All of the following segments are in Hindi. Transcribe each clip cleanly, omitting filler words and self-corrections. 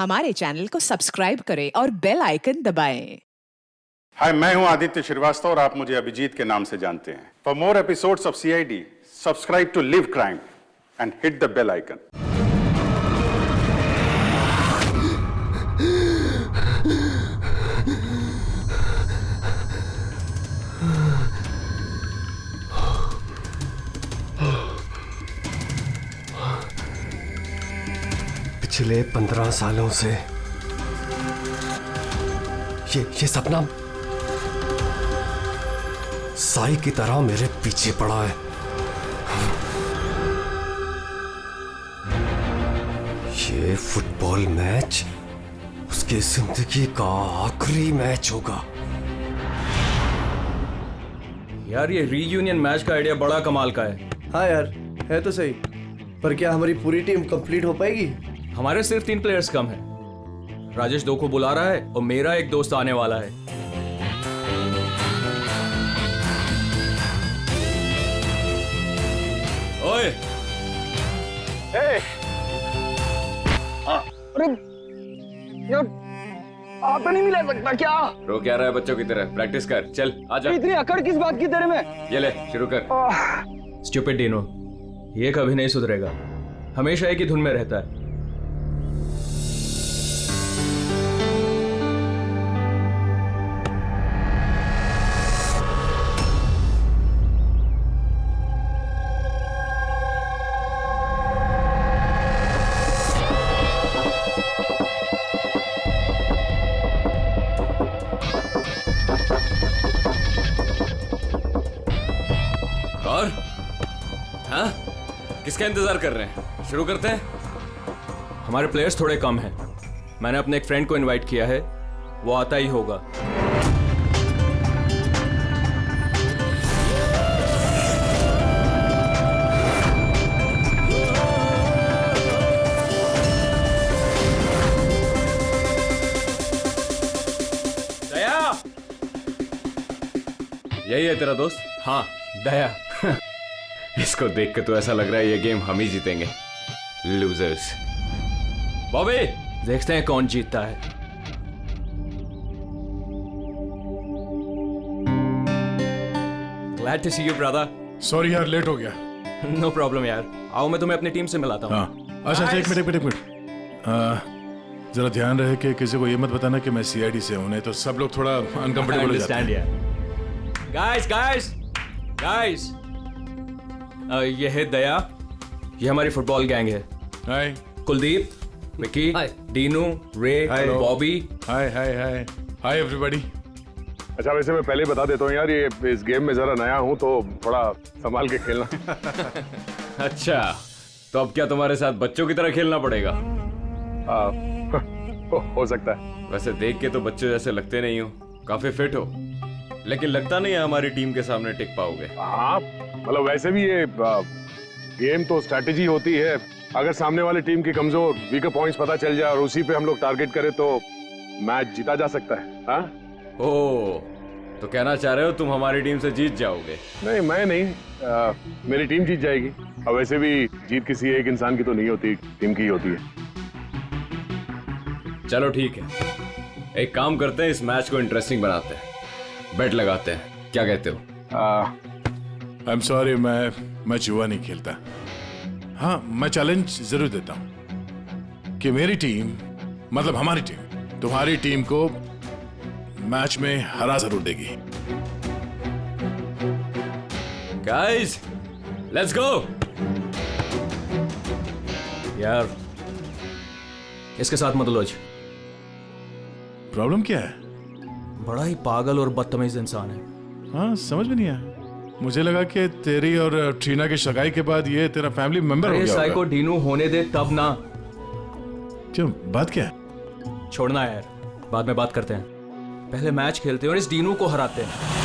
हमारे चैनल को सब्सक्राइब करें और बेल आइकन दबाएं। हाय, मैं हूं आदित्य श्रीवास्तव और आप मुझे अभिजीत के नाम से जानते हैं। For more episodes of CID, subscribe to live crime and hit the bell icon. पिछले 15 सालों से ये सपना साई की तरह मेरे पीछे पड़ा है। ये फुटबॉल मैच उसकी जिंदगी का आखिरी मैच होगा। यार ये रीयूनियन मैच का आइडिया बड़ा कमाल का है। हाँ यार, है तो सही, पर क्या हमारी पूरी टीम कंप्लीट हो पाएगी? हमारे सिर्फ 3 प्लेयर्स कम हैं। राजेश 2 को बुला रहा है और मेरा एक दोस्त आने वाला है। ओए! अरे यार, आप नहीं मिला सकता क्या? रो क्या रहा है बच्चों की तरह? प्रैक्टिस कर, चल आजा। इतनी अकड़ किस बात की तेरे में? ये ले, शुरू कर। स्टूपिड डीनो, ये कभी नहीं सुधरेगा। हमेशा एक ही धुन में रहता है। और हाँ, किसका इंतजार कर रहे हैं? शुरू करते हैं। हमारे प्लेयर्स थोड़े कम हैं। मैंने अपने एक फ्रेंड को इनवाइट किया है, वो आता ही होगा। दया! यही है तेरा दोस्त? हाँ, दया। इसको देख के तो ऐसा लग रहा है ये गेम हम ही जीतेंगे। लूजर्स। बॉबी, देखते हैं कौन जीतता है। Glad to see you, brother. Sorry यार, लेट हो गया। No problem यार। आओ मैं तुम्हें अपनी टीम से मिलाता हूँ। हाँ, अच्छा एक मिनट। जरा ध्यान रहे कि किसी को ये मत बताना कि मैं सीआईडी से हूं, नहीं तो सब लोग थोड़ा अनकंफर्टेबल हो जाते हैं। Guys, ये है दया, ये हमारी फुटबॉल गैंग है। हाय कुलदीप, विकी, डीनू, रे, बॉबी। Hi everybody. अच्छा, वैसे मैं पहले बता देता हूँ यार, ये इस गेम में जरा नया हूँ तो थोड़ा संभाल के खेलना। अच्छा तो अब क्या तुम्हारे साथ बच्चों की तरह खेलना पड़ेगा? हो सकता है। वैसे देख के तो बच्चों जैसे लगते नहीं हो, काफी फिट हो, लेकिन लगता नहीं है हमारी टीम के सामने टिक पाओगे। हाँ, मतलब वैसे भी ये गेम तो स्ट्रेटेजी होती है। अगर सामने वाली टीम की कमजोर वीकर पॉइंट्स पता चल जाए और उसी पे हम लोग टारगेट करें तो मैच जीता जा सकता है। हाँ? ओ, तो कहना चाह रहे हो तुम हमारी टीम से जीत जाओगे? नहीं, मैं नहीं, मेरी टीम जीत जाएगी। और वैसे भी जीत किसी एक इंसान की तो नहीं होती, टीम की ही होती है। चलो ठीक है, एक काम करते हैं, इस मैच को इंटरेस्टिंग बनाते हैं, बेट लगाते हैं, क्या कहते हो? आई एम सॉरी, मैं जुआ नहीं खेलता। हाँ, मैं चैलेंज जरूर देता हूं कि मेरी टीम, मतलब हमारी टीम, तुम्हारी टीम को मैच में हरा जरूर देगी। Guys, let's go. यार, इसके साथ मत उलझ। प्रॉब्लम क्या है? बड़ा ही पागल और बदतमीज इंसान है। हाँ, समझ में नहीं आया। मुझे लगा कि तेरी और ट्रीना की सगाई के बाद ये तेरा फैमिली मेंबर हो गया साई होगा। को डीनू होने दे तब ना। क्यों, बात क्या है? छोड़ना यार, बाद में बात करते हैं। पहले मैच खेलते हैं और इस डीनू को हराते हैं।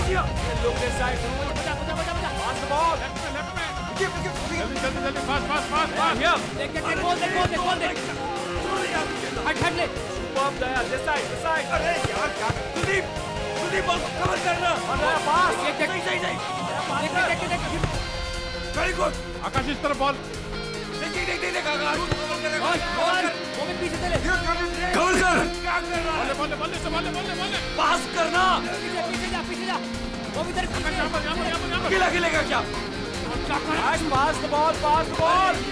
Look this side. Pass the ball. जल्दी फास्ट Here. Take ball. Hट ले. Superb Daya. This side. अरे यार क्या कुलदीप बॉल को कवर करना Daya pass. देख वेरी गुड आकाश इस तरफ बॉल देख आकाश वो भी पीछे चले. कवर कर बॉल से पास करना पीछे जा. वो भी इधर अकेला खेलेगा क्या Pass the ball.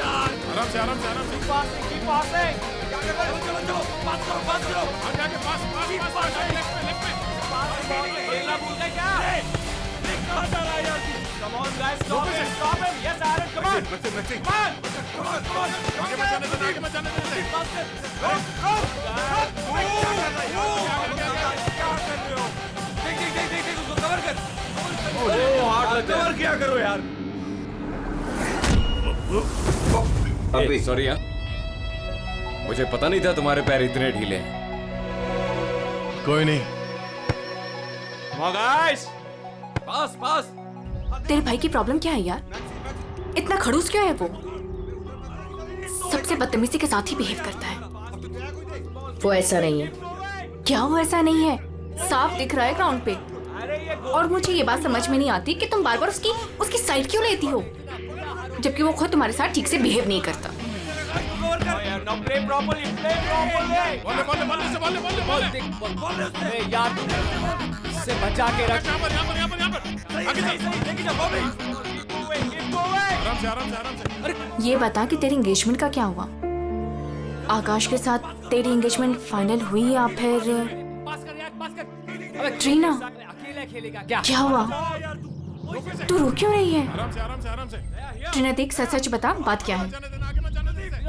यार आराम से Keep passing. चलो पास करो आगे आगे पास लेफ्ट में खेलना भूल गए क्या? कहाँ जा रहा है यार Come on guys, stop him. Yes, Aaron, come on. आगे मत जाने दे देख उसको कवर कर कवर क्या करो यार सॉरी यार, मुझे पता नहीं था तुम्हारे पैर इतने ढीले हैं। कोई नहीं Come on guys. Pass. तेरे भाई की प्रॉब्लम क्या है यार? इतना खड़ूस क्यों है वो? सबसे बदतमीजी के साथ ही बिहेव करता है। वो ऐसा नहीं है। क्या वो ऐसा नहीं है? साफ दिख रहा है ग्राउंड पे। और मुझे ये बात समझ में नहीं आती कि तुम बार बार उसकी साइड क्यों लेती हो, जबकि वो खुद तुम्हारे साथ ठीक से बिहेव नहीं करता। Now play properly. बोले यार से बचा के रख. आराम से ये बता कि तेरी एंगेजमेंट का क्या हुआ? आकाश के साथ तेरी एंगेजमेंट फाइनल हुई या फिर? ट्रीना, क्या हुआ? तू रो क्यों रही है? आराम से ट्रीना देख, सच बता, बात क्या है?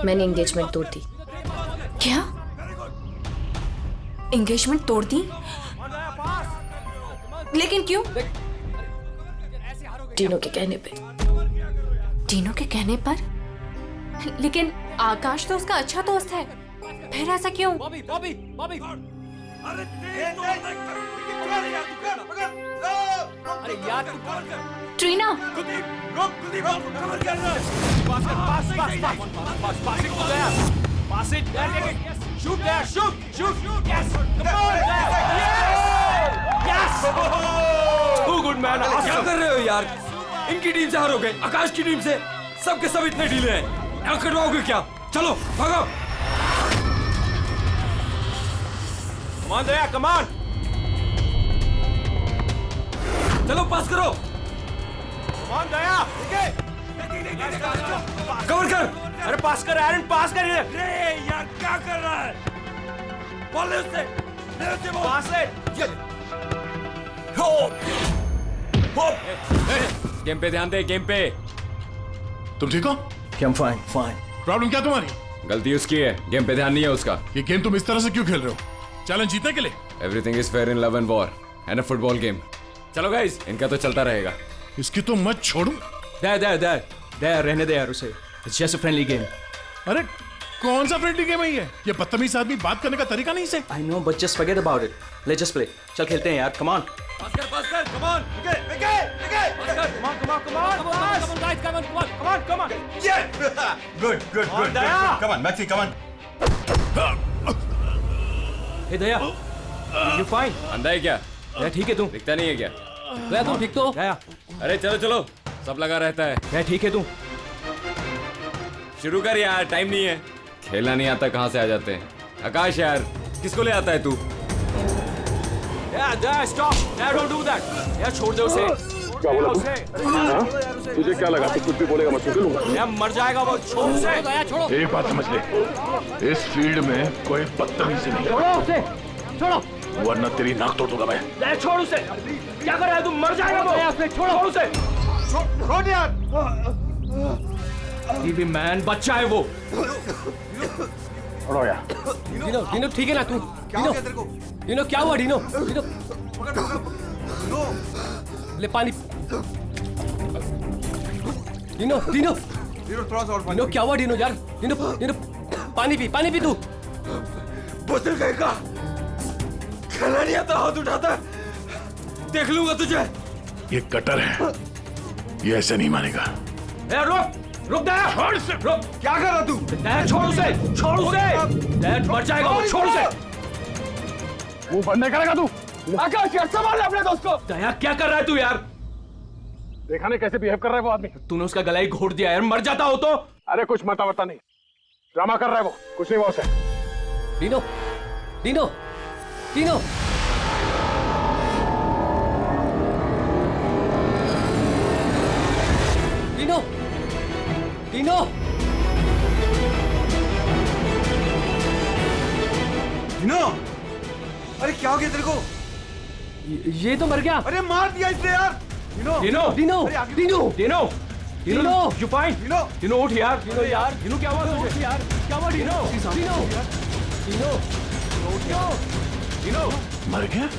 मैंने एंगेजमेंट तोड़ दी। क्या? एंगेजमेंट तोड़ दी? लेकिन क्यों? टीनो के कहने पे। टीनो के कहने पर? लेकिन आकाश तो उसका अच्छा दोस्त है, फिर ऐसा क्यों? Bobby. अरे यार ट्रीना, कवर करना Pass it. Yes. Shoot there. Shoot. Yes. Come on. Yes. Too good man. क्या कर रहे हो यार? इनकी टीम से हारोगे, आकाश की टीम से। सबके सब इतने ढीले हैं, यहाँ कटवाओगे क्या? चलो भागो। Come on Daya, come on. चलो पास करो। Come on Daya. कवर कर। अरे पास कर एरन, पास कर इधर. अरे यार क्या कर रहा है? बॉल ले उससे बॉल। Pass it. गेम पे ध्यान दे, गेम पे। तुम ठीक हो? I'm fine. प्रॉब्लम क्या तुम्हारी? गलती उसकी है, गेम पे ध्यान नहीं है उसका। ये गेम तुम इस तरह से क्यों खेल रहे हो? चैलेंज जीतने के लिए? Everything is fair in love and war and a football game. चलो गाइस, इनका तो चलता रहेगा। इसकी तो मत छोड़ू। Daya, रहने दे यार उसे. It's just a friendly game. अरे कौन सा फ्रेंडली गेम है ये? बदतमीज आदमी बात करने का तरीका नहीं से। I know, but just forget about it. Let's just play. चल खेलते हैं यार. Come on. पास कर। Come on. Come on, guys. Come on. Good. Daya. Come on, Maxi, come on. Hey Daya. You fine? अंधा है क्या? मैं ठीक है तू? दिखता नहीं है क्या? दया तुम ठीक तो? दया. अरे चलो, सब लगा रहता है। मैं ठीक है तू? शुरू कर यार, टाइम नहीं है। खेलना नहीं आता कहाँ से आ जाते हैं। आकाश यार, किसको ले आता है तू? Daya, stop. Daya, don't do that. यार छोड़ दे उसे. क्या बोला तू? तुझे क्या लगा तू कुछ भी बोलेगा मैं सुन लूंगा? यार मर जाएगा वो. छोड़ उसे. दया छोड़ो. एक बात समझ ले, इस फील्ड में कोई बदतमीजी नहीं, छोड़ो उसे. छोड़ो. वरना तेरी नाक तोड़ दूंगा मैं। दया छोड़ उसे. क्या कर रहा है तू? मर जाएगा वो. दया उसे छोड़ उसे. छोड़ यार। टीवी मैन बच्चा है वो. छोड़ो यार। डिनो ठीक है ना तू? डिनो क्या हुआ? डिनो ले पानी. डिनो थोड़ा सा और डिनो क्या हुआ? डिनो यार, डिनो पानी पी तू. बुजुर्ग का खेलना नहीं आता, हाथ उठाता है. देख लूंगा तुझे। ये कटर है, ये ऐसे नहीं मानेगा। रुक दया, रुक। क्या कर रहा तू? दया छोड़ उसे, दया मर जाएगा वो, छोड़ उसे। मुंह बंद नहीं करेगा तू? आकाश यार संभाल अपने दोस्त को। दया क्या कर रहा है तू यार? देखा नहीं कैसे बिहेव कर रहा है वो आदमी? तूने उसका गला ही घोट दिया यार, मर जाता हो तो। अरे कुछ मता नहीं, ड्रामा कर रहा है वो, कुछ नहीं हुआ उसे। Dino, Dino, Dino. Dino, Dino. Dino, अरे क्या हो गया तेरे को? ये तो मर गया। अरे मार दिया इसने यार। Dino, Dino, Dino, Dino, Dino, Dino, you fine? Dino उठ यार। डिनो यार, डिनो क्या हुआ तुझे? यार क्या हुआ? डीनो, डीनो, डीनो, डिनो, मर गया?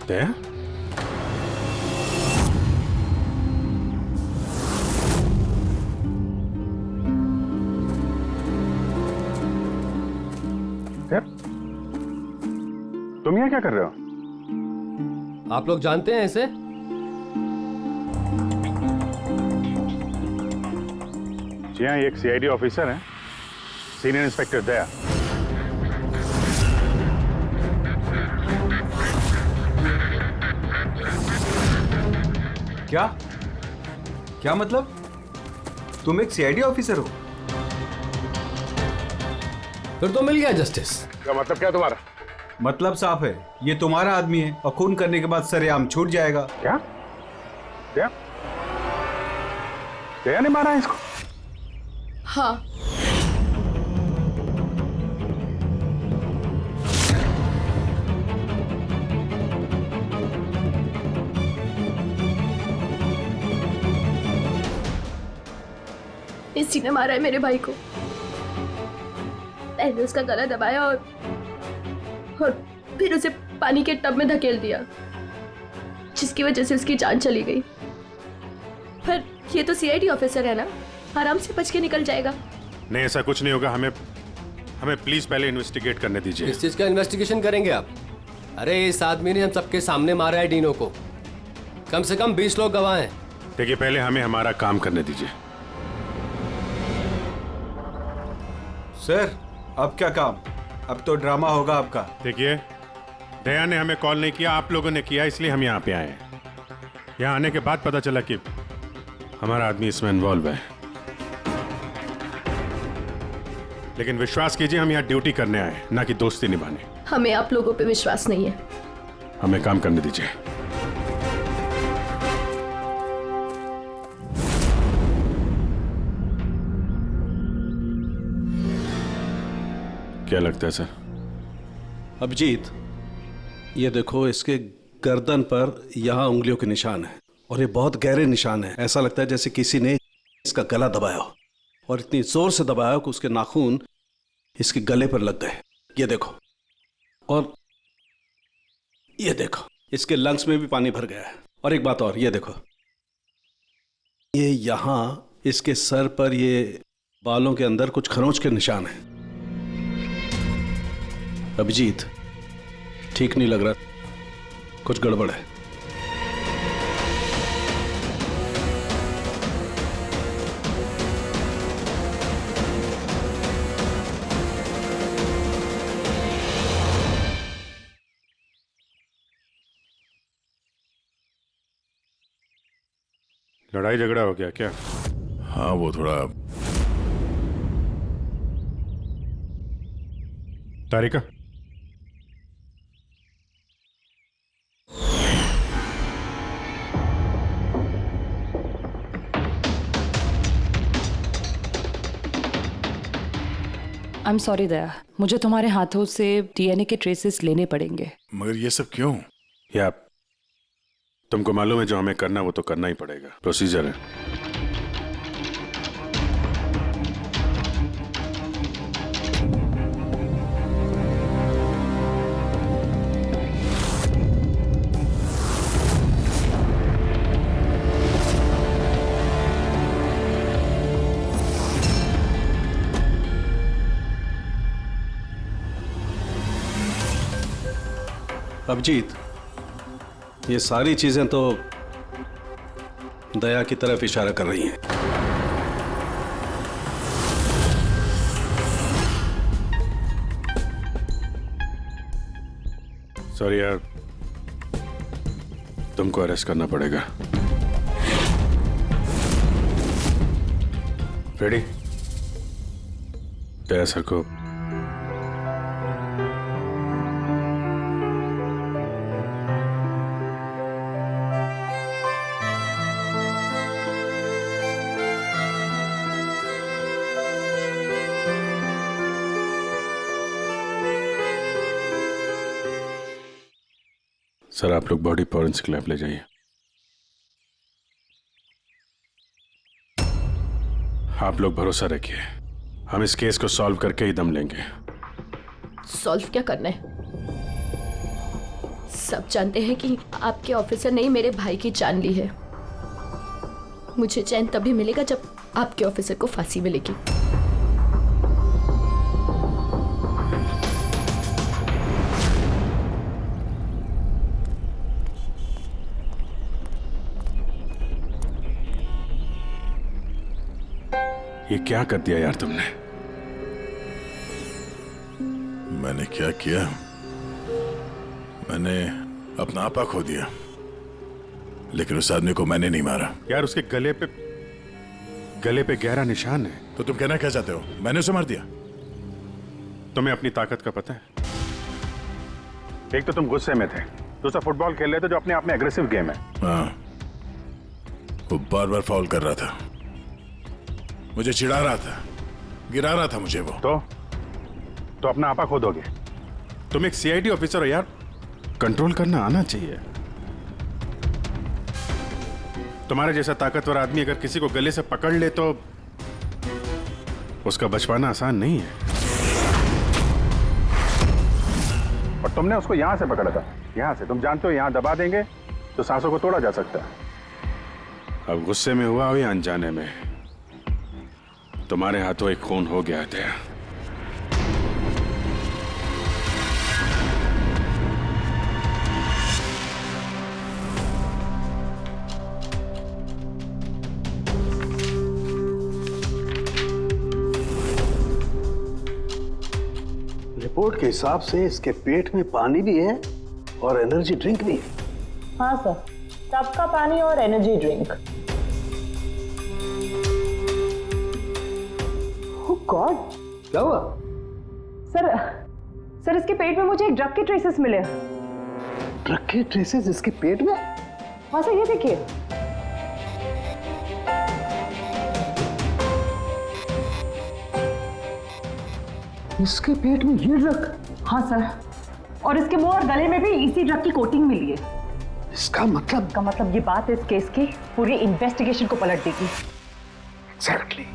दया? तुम यहाँ क्या कर रहे हो? आप लोग जानते हैं इसे? जी हाँ, ये एक सीआईडी ऑफिसर है, सीनियर इंस्पेक्टर दया। क्या क्या मतलब? तुम एक सीआईडी ऑफिसर हो? फिर तो मिल गया जस्टिस। क्या मतलब क्या तुम्हारा? मतलब साफ है, ये तुम्हारा आदमी है और खून करने के बाद सरेआम छूट जाएगा। क्या? दया? दया ने मारा है इसको? हाँ, इसी ने मारा है मेरे भाई को। पहले उसका गला दबाया और फिर उसे पानी के टब में धकेल दिया, जिसकी वजह से उसकी जान चली गई। पर ये तो सीआईडी ऑफिसर है ना, आराम से बच के निकल जाएगा। नहीं, ऐसा कुछ नहीं होगा। हमें प्लीज पहले इन्वेस्टिगेट करने दीजिए। इस चीज का इन्वेस्टिगेशन करेंगे आप? अरे इस आदमी ने हम सबके सामने मारा है डीनो को। कम से कम 20 लोग गवाह हैं। देखिए, पहले हमें हमारा काम करने दीजिए। सर, अब क्या काम? अब तो ड्रामा होगा आपका। देखिए, दया ने हमें कॉल नहीं किया, आप लोगों ने किया, इसलिए हम यहाँ पे आए हैं। यहाँ आने के बाद पता चला कि हमारा आदमी इसमें इन्वॉल्व है। लेकिन विश्वास कीजिए, हम यहाँ ड्यूटी करने आए, ना कि दोस्ती निभाने। हमें आप लोगों पे विश्वास नहीं है। हमें काम करने दीजिए। क्या लगता है सर? अभिजीत, ये देखो, इसके गर्दन पर यहाँ उंगलियों के निशान है और ये बहुत गहरे निशान है। ऐसा लगता है जैसे किसी ने इसका गला दबाया हो और इतनी जोर से दबाया हो कि उसके नाखून इसके गले पर लग गए। ये देखो, और ये देखो, इसके लंग्स में भी पानी भर गया है। और एक बात और, ये देखो, ये यहाँ इसके सर पर ये बालों के अंदर कुछ खरोंच के निशान हैं। अभिजीत, ठीक नहीं लग रहा, कुछ गड़बड़ है। लड़ाई झगड़ा हो गया क्या? हाँ, वो थोड़ा। तारिका, आई एम सॉरी दया, मुझे तुम्हारे हाथों से डीएनए के ट्रेसेस लेने पड़ेंगे। मगर ये सब क्यों? या तुमको मालूम है जो हमें करना वो तो करना ही पड़ेगा, प्रोसीजर है। अभिजीत, ये सारी चीजें तो दया की तरफ इशारा कर रही हैं। सॉरी यार, तुमको अरेस्ट करना पड़ेगा। रेडी? तेरा सर को सर, आप लोग बॉडी फॉरेंसिक लैब ले जाइए। आप लोग भरोसा रखिए, हम इस केस को सॉल्व करके ही दम लेंगे। सॉल्व क्या करना है? सब जानते हैं कि आपके ऑफिसर ने ही मेरे भाई की जान ली है। मुझे चैन तभी मिलेगा जब आपके ऑफिसर को फांसी मिलेगी। ये क्या कर दिया यार तुमने? मैंने क्या किया? मैंने अपना आपा खो दिया, लेकिन उस आदमी को मैंने नहीं मारा। यार, उसके गले पे गहरा निशान है। तो तुम कहना क्या चाहते हो? मैंने उसे मार दिया? तुम्हें अपनी ताकत का पता है? एक तो तुम गुस्से में थे, दूसरा फुटबॉल खेल रहे थे जो अपने आप में एग्रेसिव गेम है। हाँ, वो बार बार फाउल कर रहा था, मुझे चिढ़ा रहा था, गिरा रहा था मुझे। वो तो अपना आपा खो दोगे? तुम एक सीआईडी ऑफिसर हो यार, कंट्रोल करना आना चाहिए। तुम्हारे जैसा ताकतवर आदमी अगर किसी को गले से पकड़ ले तो उसका बच पाना आसान नहीं है। और तुमने उसको यहां से पकड़ा था, यहां से। तुम जानते हो यहां दबा देंगे तो सांसों को तोड़ा जा सकता है। अब गुस्से में हुआ हो या अनजाने में, तुम्हारे हाथों एक खून हो गया था। रिपोर्ट के हिसाब से इसके पेट में पानी भी है और एनर्जी ड्रिंक भी है। हाँ सर, टब का पानी और एनर्जी ड्रिंक। गॉड, क्या हुआ? सर इसके पेट में मुझे एक ड्रग के ट्रेसेस मिले। ड्रग के ट्रेसेस इसके पेट में? हाँ सर, ये देखिए। इसके पेट में ये ड्रग? हाँ सर, और इसके मुंह और गले में भी इसी ड्रग की कोटिंग मिली है। इसका मतलब ये बात इस केस की पूरी इन्वेस्टिगेशन को पलट देगी। एग्जैक्टली।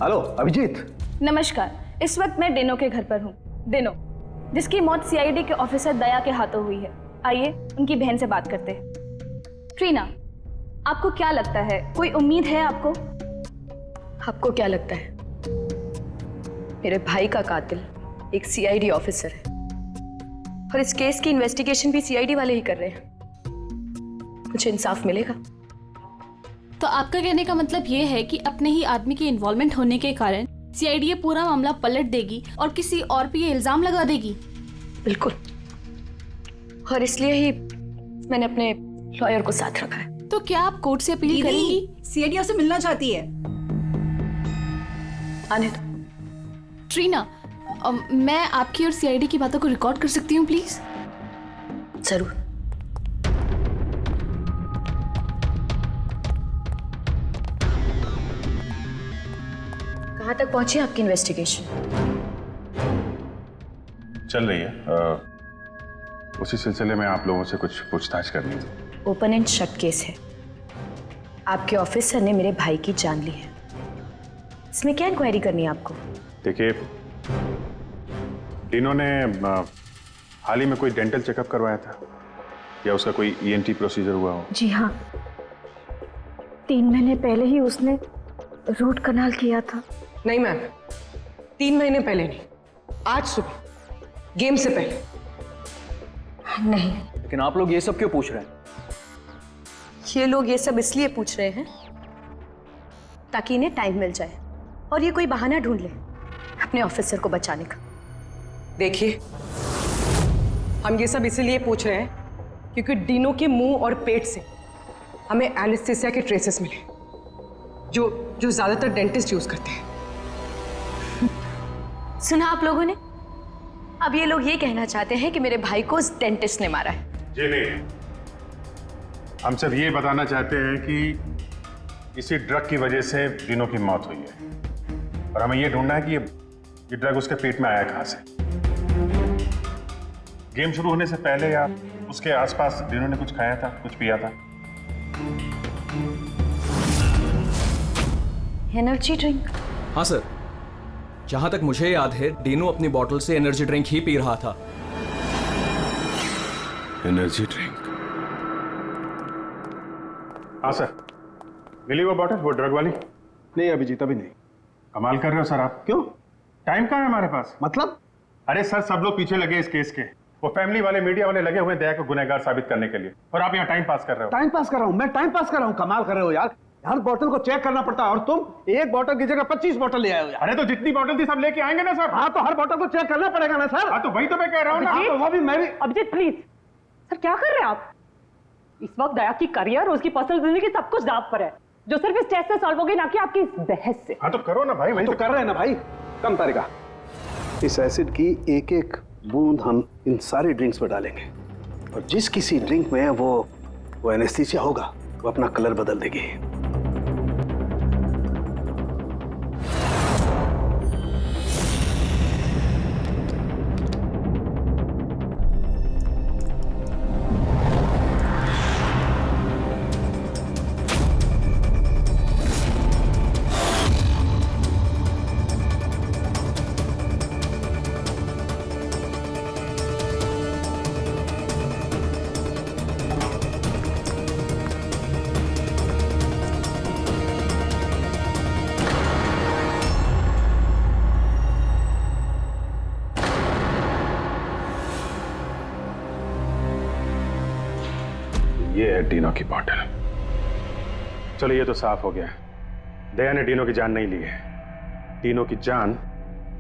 हेलो अभिजीत। नमस्कार, इस वक्त मैं डेनो के घर पर हूँ। डेनो, जिसकी मौत सीआईडी के ऑफिसर दया के हाथों हुई है। आइए उनकी बहन से बात करते हैं। ट्रीना, आपको क्या लगता है, कोई उम्मीद है आपको? आपको क्या लगता है? मेरे भाई का कातिल एक सीआईडी ऑफिसर है और इस केस की इन्वेस्टिगेशन भी सीआईडी वाले ही कर रहे हैं। मुझे इंसाफ मिलेगा? तो आपका कहने का मतलब ये है कि अपने ही आदमी के इन्वॉल्वमेंट होने के कारण सीआईडी ये पूरा मामला पलट देगी और किसी और पे ये इल्जाम लगा देगी? बिल्कुल, और इसलिए ही मैंने अपने लॉयर को साथ रखा है। तो क्या आप कोर्ट से अपील करेंगी? सीआईडी आपसे मिलना चाहती है। आने दो। ट्रीना, मैं आपकी और सीआईडी की बातों को रिकॉर्ड कर सकती हूँ प्लीज? जरूर। कहाँ तक पहुंची आपकी इन्वेस्टिगेशन? चल रही है। उसी सिलसिले में आप लोगों से कुछ पूछताछ करनी थी। ओपन एंड शट केस है। आपके ऑफिसर ने मेरे भाई की जान ली है। इसमें क्या इंक्वायरी करनी है आपको? देखिए, इन्होंने हाल ही में कोई डेंटल चेकअप करवाया था या उसका कोई ईएनटी प्रोसीजर हुआ हो? जी हाँ, 3 महीने पहले ही उसने रूट कनाल किया था। नहीं मैम, 3 महीने पहले नहीं, आज सुबह गेम से पहले। नहीं, लेकिन आप लोग ये सब क्यों पूछ रहे हैं? ये लोग ये सब इसलिए पूछ रहे हैं ताकि इन्हें टाइम मिल जाए और ये कोई बहाना ढूंढ ले अपने ऑफिसर को बचाने का। देखिए, हम ये सब इसीलिए पूछ रहे हैं क्योंकि डीनो के मुंह और पेट से हमें एनेस्थीसिया के ट्रेसेस मिले जो ज्यादातर डेंटिस्ट यूज करते हैं। सुना आप लोगों ने? अब ये लोग ये कहना चाहते हैं कि मेरे भाई को उस डेंटिस्ट ने मारा है। जी नहीं, हम सिर्फ ये बताना चाहते हैं कि इसी ड्रग की वजह से डीनो की मौत हुई है और हमें ये ढूंढना है कि ये ड्रग उसके पेट में आया कहां से। गेम शुरू होने से पहले या उसके आसपास डीनो ने कुछ खाया था, कुछ पिया था? Energy drink? हाँ सर, जहां तक मुझे याद है डीनो अपनी बोतल से एनर्जी ड्रिंक ही पी रहा था। Energy drink? हाँ सर, मिली वो बोतल, वो ड्रग वाली? नहीं अभिजीत, अभी नहीं। कमाल कर रहे हो सर आप। क्यों? टाइम कहाँ है हमारे पास? मतलब? अरे सर, सब लोग पीछे लगे इस केस के, वो फैमिली वाले, मीडिया वाले लगे हुए दया को गुनहगार साबित करने के लिए, और आप यहाँ टाइम पास कर रहे हो। टाइम पास कर रहा हूँ मैं? टाइम पास कर रहा हूँ? कमाल कर रहे हो यार, हर बोतल को चेक करना पड़ता है और तुम एक बोतल की जगह 25 बोतल ले आए हो यार। अरे तो जितनी बोतल थी सब लेके आएंगे ना सर। हाँ तो हर बोतल को चेक करना पड़ेगा ना सर। हाँ तो वही तो मैं कह रहा हूँ ना। हाँ, तो वो भी मैं भी। अभिजीत प्लीज, सर क्या कर रहे हैं आप? इस वक्त दया की करियर, उसकी पर्सनल जिंदगी सब कुछ दांव पर है, जो सिर्फ इस टेस्ट से सॉल्व होगी, ना कि आपकी इस बहस से। हाँ तो करो ना भाई, वही तो कर रहे हैं ना भाई। कम तरीका, इस एसिड की एक एक बूंद हम इन सारे ड्रिंक्स में डालेंगे और जिस किसी ड्रिंक में वो एनेस्थीसिया होगा वो अपना कलर बदल देगी। ये है डीनो की बॉटल। चलो ये तो साफ हो गया, दया ने डीनो की जान नहीं ली है। डीनो की जान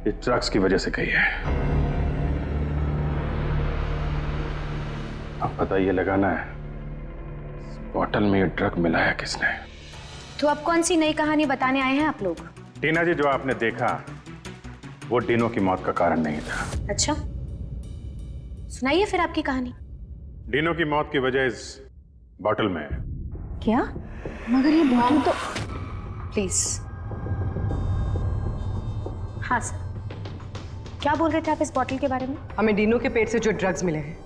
इस ड्रग्स की वजह से गई है। अब पता ये लगाना है इस बॉटल में ये ड्रग मिलाया किसने। तो अब कौन सी नई कहानी बताने आए हैं आप लोग? टीना जी, जो आपने देखा वो डीनो की मौत का कारण नहीं था। अच्छा, सुनाइए फिर आपकी कहानी। डीनो की मौत की वजह इस बॉटल में है। क्या? मगर ये बॉटल तो... प्लीज। हाँ सर, क्या बोल रहे थे आप इस बॉटल के बारे में? हमें डीनो के पेट से जो ड्रग्स मिले हैं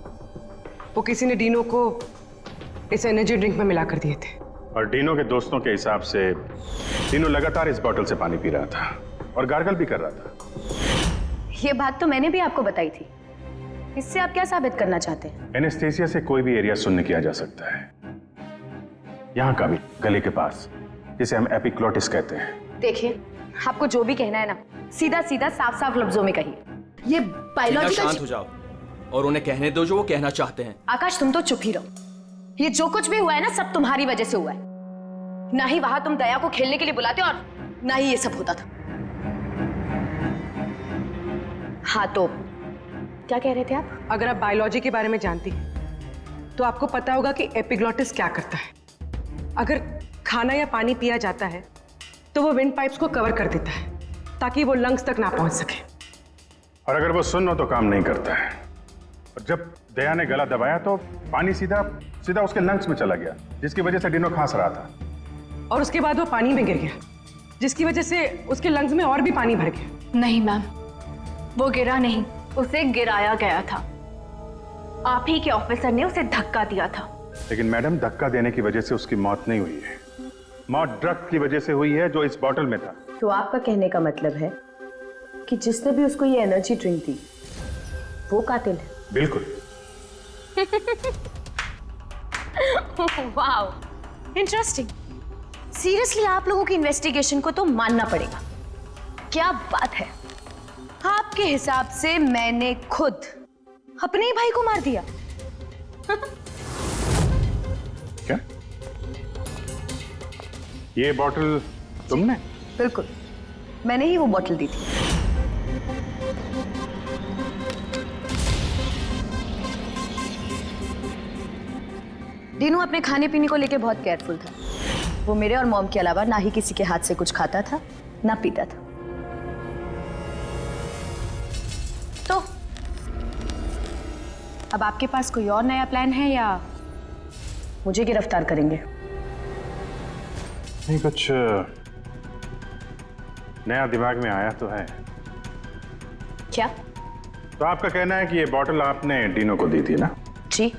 वो किसी ने डीनो को इस एनर्जी ड्रिंक में मिला कर दिए थे। और डीनो के दोस्तों के हिसाब से डीनो लगातार इस बॉटल से पानी पी रहा था और गार्गल भी कर रहा था। ये बात तो मैंने भी आपको बताई थी। इससे आप क्या साबित करना चाहते हैं? एनेस्थीसिया से कोई भी एरिया शून्य किया जा सकता है, यहाँ का भी, गले के पास, जिसे हम एपिग्लोटिस कहते हैं। देखिए, आपको जो भी कहना है ना, सीधा सीधा साफ साफ लफ्जों में कहिए। ये बायोलॉजिकल... शांत हो जाओ और उन्हें कहने दो जो वो कहना चाहते हैं। आकाश, तुम तो चुप ही रहो। ये जो कुछ भी हुआ है ना, सब तुम्हारी वजह से हुआ है। ना ही वहां तुम दया को खेलने के लिए बुलाते और ना ही ये सब होता था। हाँ तो क्या कह रहे थे आप? अगर आप बायोलॉजी के बारे में जानती हैं तो आपको पता होगा कि एपिग्लोटिस क्या करता है। अगर खाना या पानी पिया जाता है तो वो विंड पाइप्स को कवर कर देता है ताकि वो लंग्स तक ना पहुंच सके। और अगर वो सुन हो तो काम नहीं करता है। और जब दया ने गला दबाया तो पानी सीधा सीधा उसके लंग्स में चला गया, जिसकी वजह से डीनो खांस रहा था। और उसके बाद वो पानी में गिर गया, जिसकी वजह से उसके लंग्स में और भी पानी भर गया। नहीं मैम, वो गिरा नहीं, उसे गिराया गया था। आप ही के ऑफिसर ने उसे धक्का दिया था। लेकिन मैडम, धक्का देने की वजह से उसकी मौत नहीं हुई है। मौत ड्रग की वजह से हुई है जो इस बॉटल में था। तो आपका कहने का मतलब है कि जिसने भी उसको ये एनर्जी ड्रिंक दी वो कातिल है? बिल्कुल। Wow, interesting. सीरियसली आप लोगों की इन्वेस्टिगेशन को तो मानना पड़ेगा। क्या बात है, आप आपके हिसाब से मैंने खुद अपने ही भाई को मार दिया? क्या? ये बॉटल तुमने? बिल्कुल, मैंने ही वो बॉटल दी थी। डीनू अपने खाने पीने को लेके बहुत केयरफुल था। वो मेरे और मॉम के अलावा ना ही किसी के हाथ से कुछ खाता था ना पीता था। तो अब आपके पास कोई और नया प्लान है या मुझे गिरफ्तार करेंगे? नहीं, कुछ नया दिमाग में आया तो है। क्या? तो आपका कहना है कि ये बॉटल आपने डीनो को दी थी ना? जी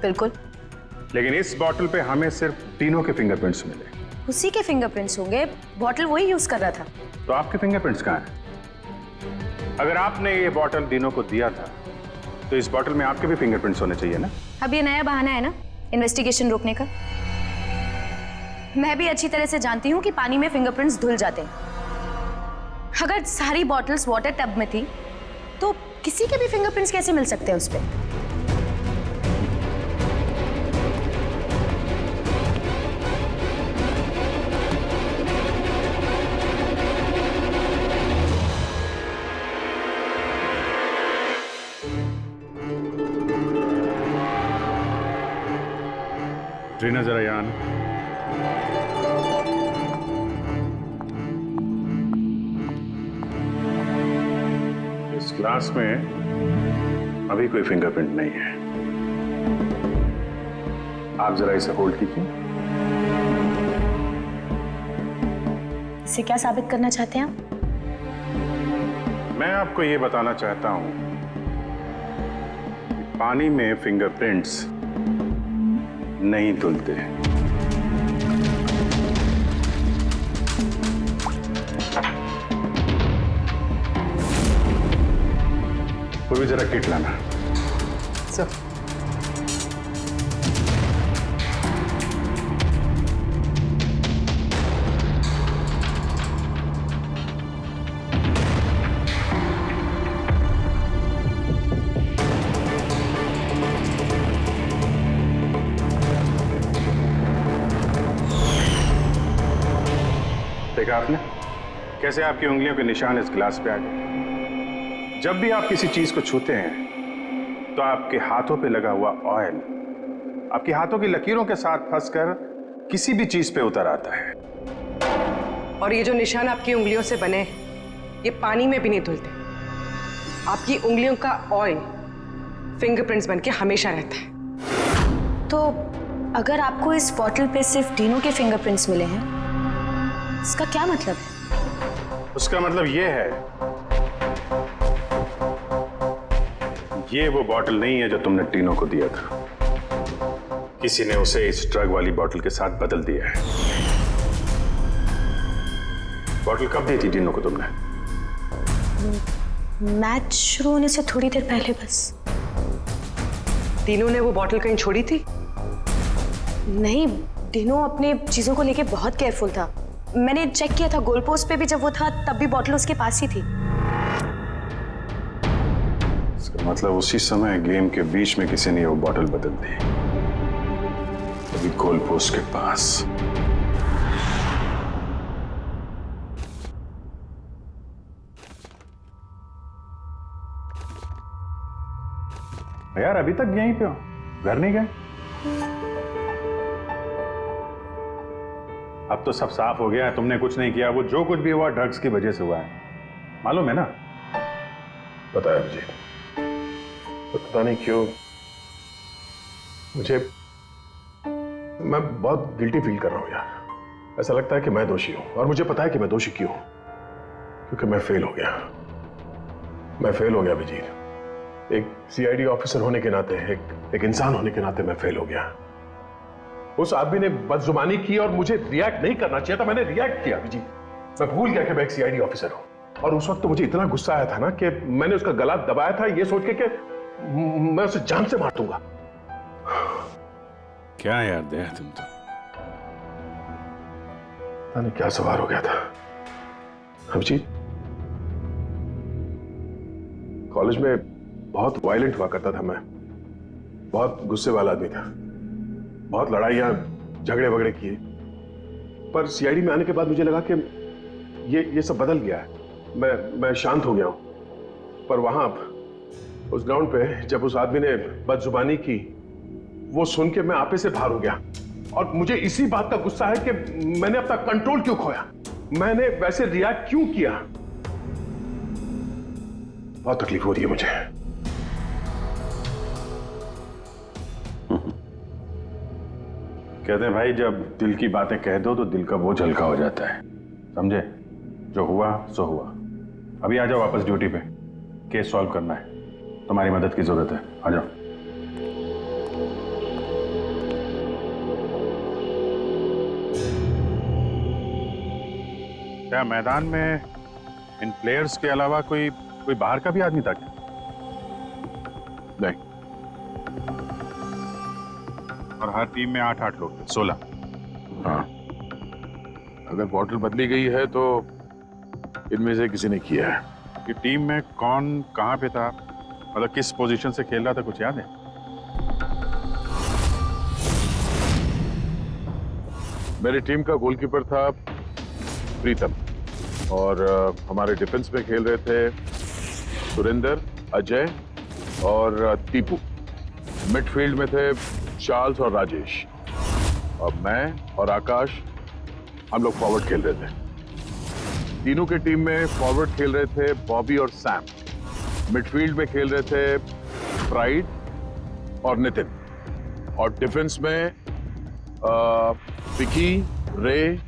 बिल्कुल। लेकिन इस बॉटल पे हमें सिर्फ डीनो के फिंगरप्रिंट्स मिले। उसी के फिंगरप्रिंट्स होंगे, बॉटल वही यूज कर रहा था। तो आपके फिंगरप्रिंट्स कहाँ हैं? अगर आपने ये बॉटल डीनो को दिया था तो इस बॉटल में आपके भी फिंगरप्रिंट्स होने चाहिए ना? अब ये नया बहाना है ना इन्वेस्टिगेशन रोकने का। मैं भी अच्छी तरह से जानती हूँ कि पानी में फिंगरप्रिंट्स धुल जाते हैं। अगर सारी बॉटल्स वाटर टब में थी तो किसी के भी फिंगरप्रिंट्स कैसे मिल सकते हैं उस पे? ट्रीना जरा यहाँ आना। इस ग्लास में अभी कोई फिंगरप्रिंट नहीं है। आप जरा इसे होल्ड कीजिए। इसे क्या साबित करना चाहते हैं आप? मैं आपको ये बताना चाहता हूं कि पानी में फिंगरप्रिंट्स नहीं धुलते। वो भी जरा किट लाना। सर देखा आपने कैसे आपकी उंगलियों के निशान इस गिलास पे आ गए? जब भी आप किसी चीज को छूते हैं तो आपके हाथों पे लगा हुआ ऑयल आपके हाथों की लकीरों के साथ फंसकर किसी भी चीज पे उतर आता है। और ये जो निशान आपकी उंगलियों से बने ये पानी में भी नहीं धुलते। आपकी उंगलियों का ऑयल फिंगरप्रिंट्स बनके हमेशा रहता है। तो अगर आपको इस बॉटल पे सिर्फ डीनो के फिंगरप्रिंट्स मिले हैं, इसका क्या मतलब है? उसका मतलब ये है, ये वो बॉटल नहीं है जो तुमने डीनो को दिया था। किसी ने उसे इस ड्रग वाली बॉटल के साथ बदल दिया है। बॉटल कब दी थी डीनो को तुमने? मैच शुरू होने से थोड़ी देर पहले बस। डीनो ने वो बॉटल कहीं छोड़ी थी? नहीं, डीनो अपने चीजों को लेके बहुत केयरफुल था। मैंने चेक किया था, गोल पोस्ट पे भी जब वो था तब भी बॉटल उसके पास ही थी। इसका मतलब उसी समय गेम के बीच में किसी ने वो बॉटल बदल दी, अभी गोल पोस्ट के पास। यार अभी तक यहीं पे हो, घर नहीं गए? अब तो सब साफ हो गया है, तुमने कुछ नहीं किया। वो जो कुछ भी हुआ ड्रग्स की वजह से हुआ है, मालूम है ना? पता है मुझे, तो पता नहीं क्यों मैं बहुत गिल्टी फील कर रहा हूं यार। ऐसा लगता है कि मैं दोषी हूं, और मुझे पता है कि मैं दोषी क्यों, क्योंकि मैं फेल हो गया। मैं फेल हो गया अभिजीत। एक सीआईडी ऑफिसर होने के नाते, एक इंसान होने के नाते मैं फेल हो गया। उस आदमी ने बदजुबानी की और मुझे रिएक्ट नहीं करना चाहिए था, मैंने रिएक्ट किया अभिजीत। मैं भूल गया कि मैं एक सीआईडी ऑफिसर हूं, और उस वक्त तो मुझे इतना गुस्सा आया था ना कि मैंने उसका गला दबाया था ये सोच के कि मैं उसे जान से मार दूंगा। क्या यार दया, तुम तो पता नहीं क्या सवार हो गया था अभिजीत। कॉलेज में बहुत वायलेंट हुआ करता था मैं, बहुत गुस्से वाला आदमी था, बहुत लड़ाइयाँ झगड़े वगड़े किए। पर सीआईडी में आने के बाद मुझे लगा कि ये सब बदल गया है, मैं शांत हो गया हूं। पर वहां उस ग्राउंड पे जब उस आदमी ने बदजुबानी की, वो सुन के मैं आपे से बाहर हो गया। और मुझे इसी बात का गुस्सा है कि मैंने अपना कंट्रोल क्यों खोया, मैंने वैसे रिएक्ट क्यों किया। बहुत तकलीफ हो रही है मुझे। कहते हैं भाई, जब दिल की बातें कह दो तो दिल का बोझ हल्का हो जाता है, समझे? जो हुआ सो हुआ। अभी आ जाओ वापस ड्यूटी पे, केस सॉल्व करना है, तुम्हारी मदद की जरूरत है, आ जाओ। क्या मैदान में इन प्लेयर्स के अलावा कोई बाहर का भी आदमी था क्या? नहीं। और हर टीम में 8-8 लोग थे, 16। हाँ, अगर बॉटल बदली गई है तो इनमें से किसी ने किया है। कि टीम में कौन कहां पे था, मतलब किस पोजीशन से खेल रहा था, कुछ याद है? मेरी टीम का गोलकीपर था प्रीतम, और हमारे डिफेंस में खेल रहे थे सुरेंद्र, अजय और टीपू। मिडफील्ड में थे चार्ल्स और राजेश, और मैं और आकाश, हम लोग फॉरवर्ड खेल रहे थे। तीनों के टीम में फॉरवर्ड खेल रहे थे बॉबी और सैम, मिडफील्ड में खेल रहे थे प्राइड और नितिन, और डिफेंस में विकी, रे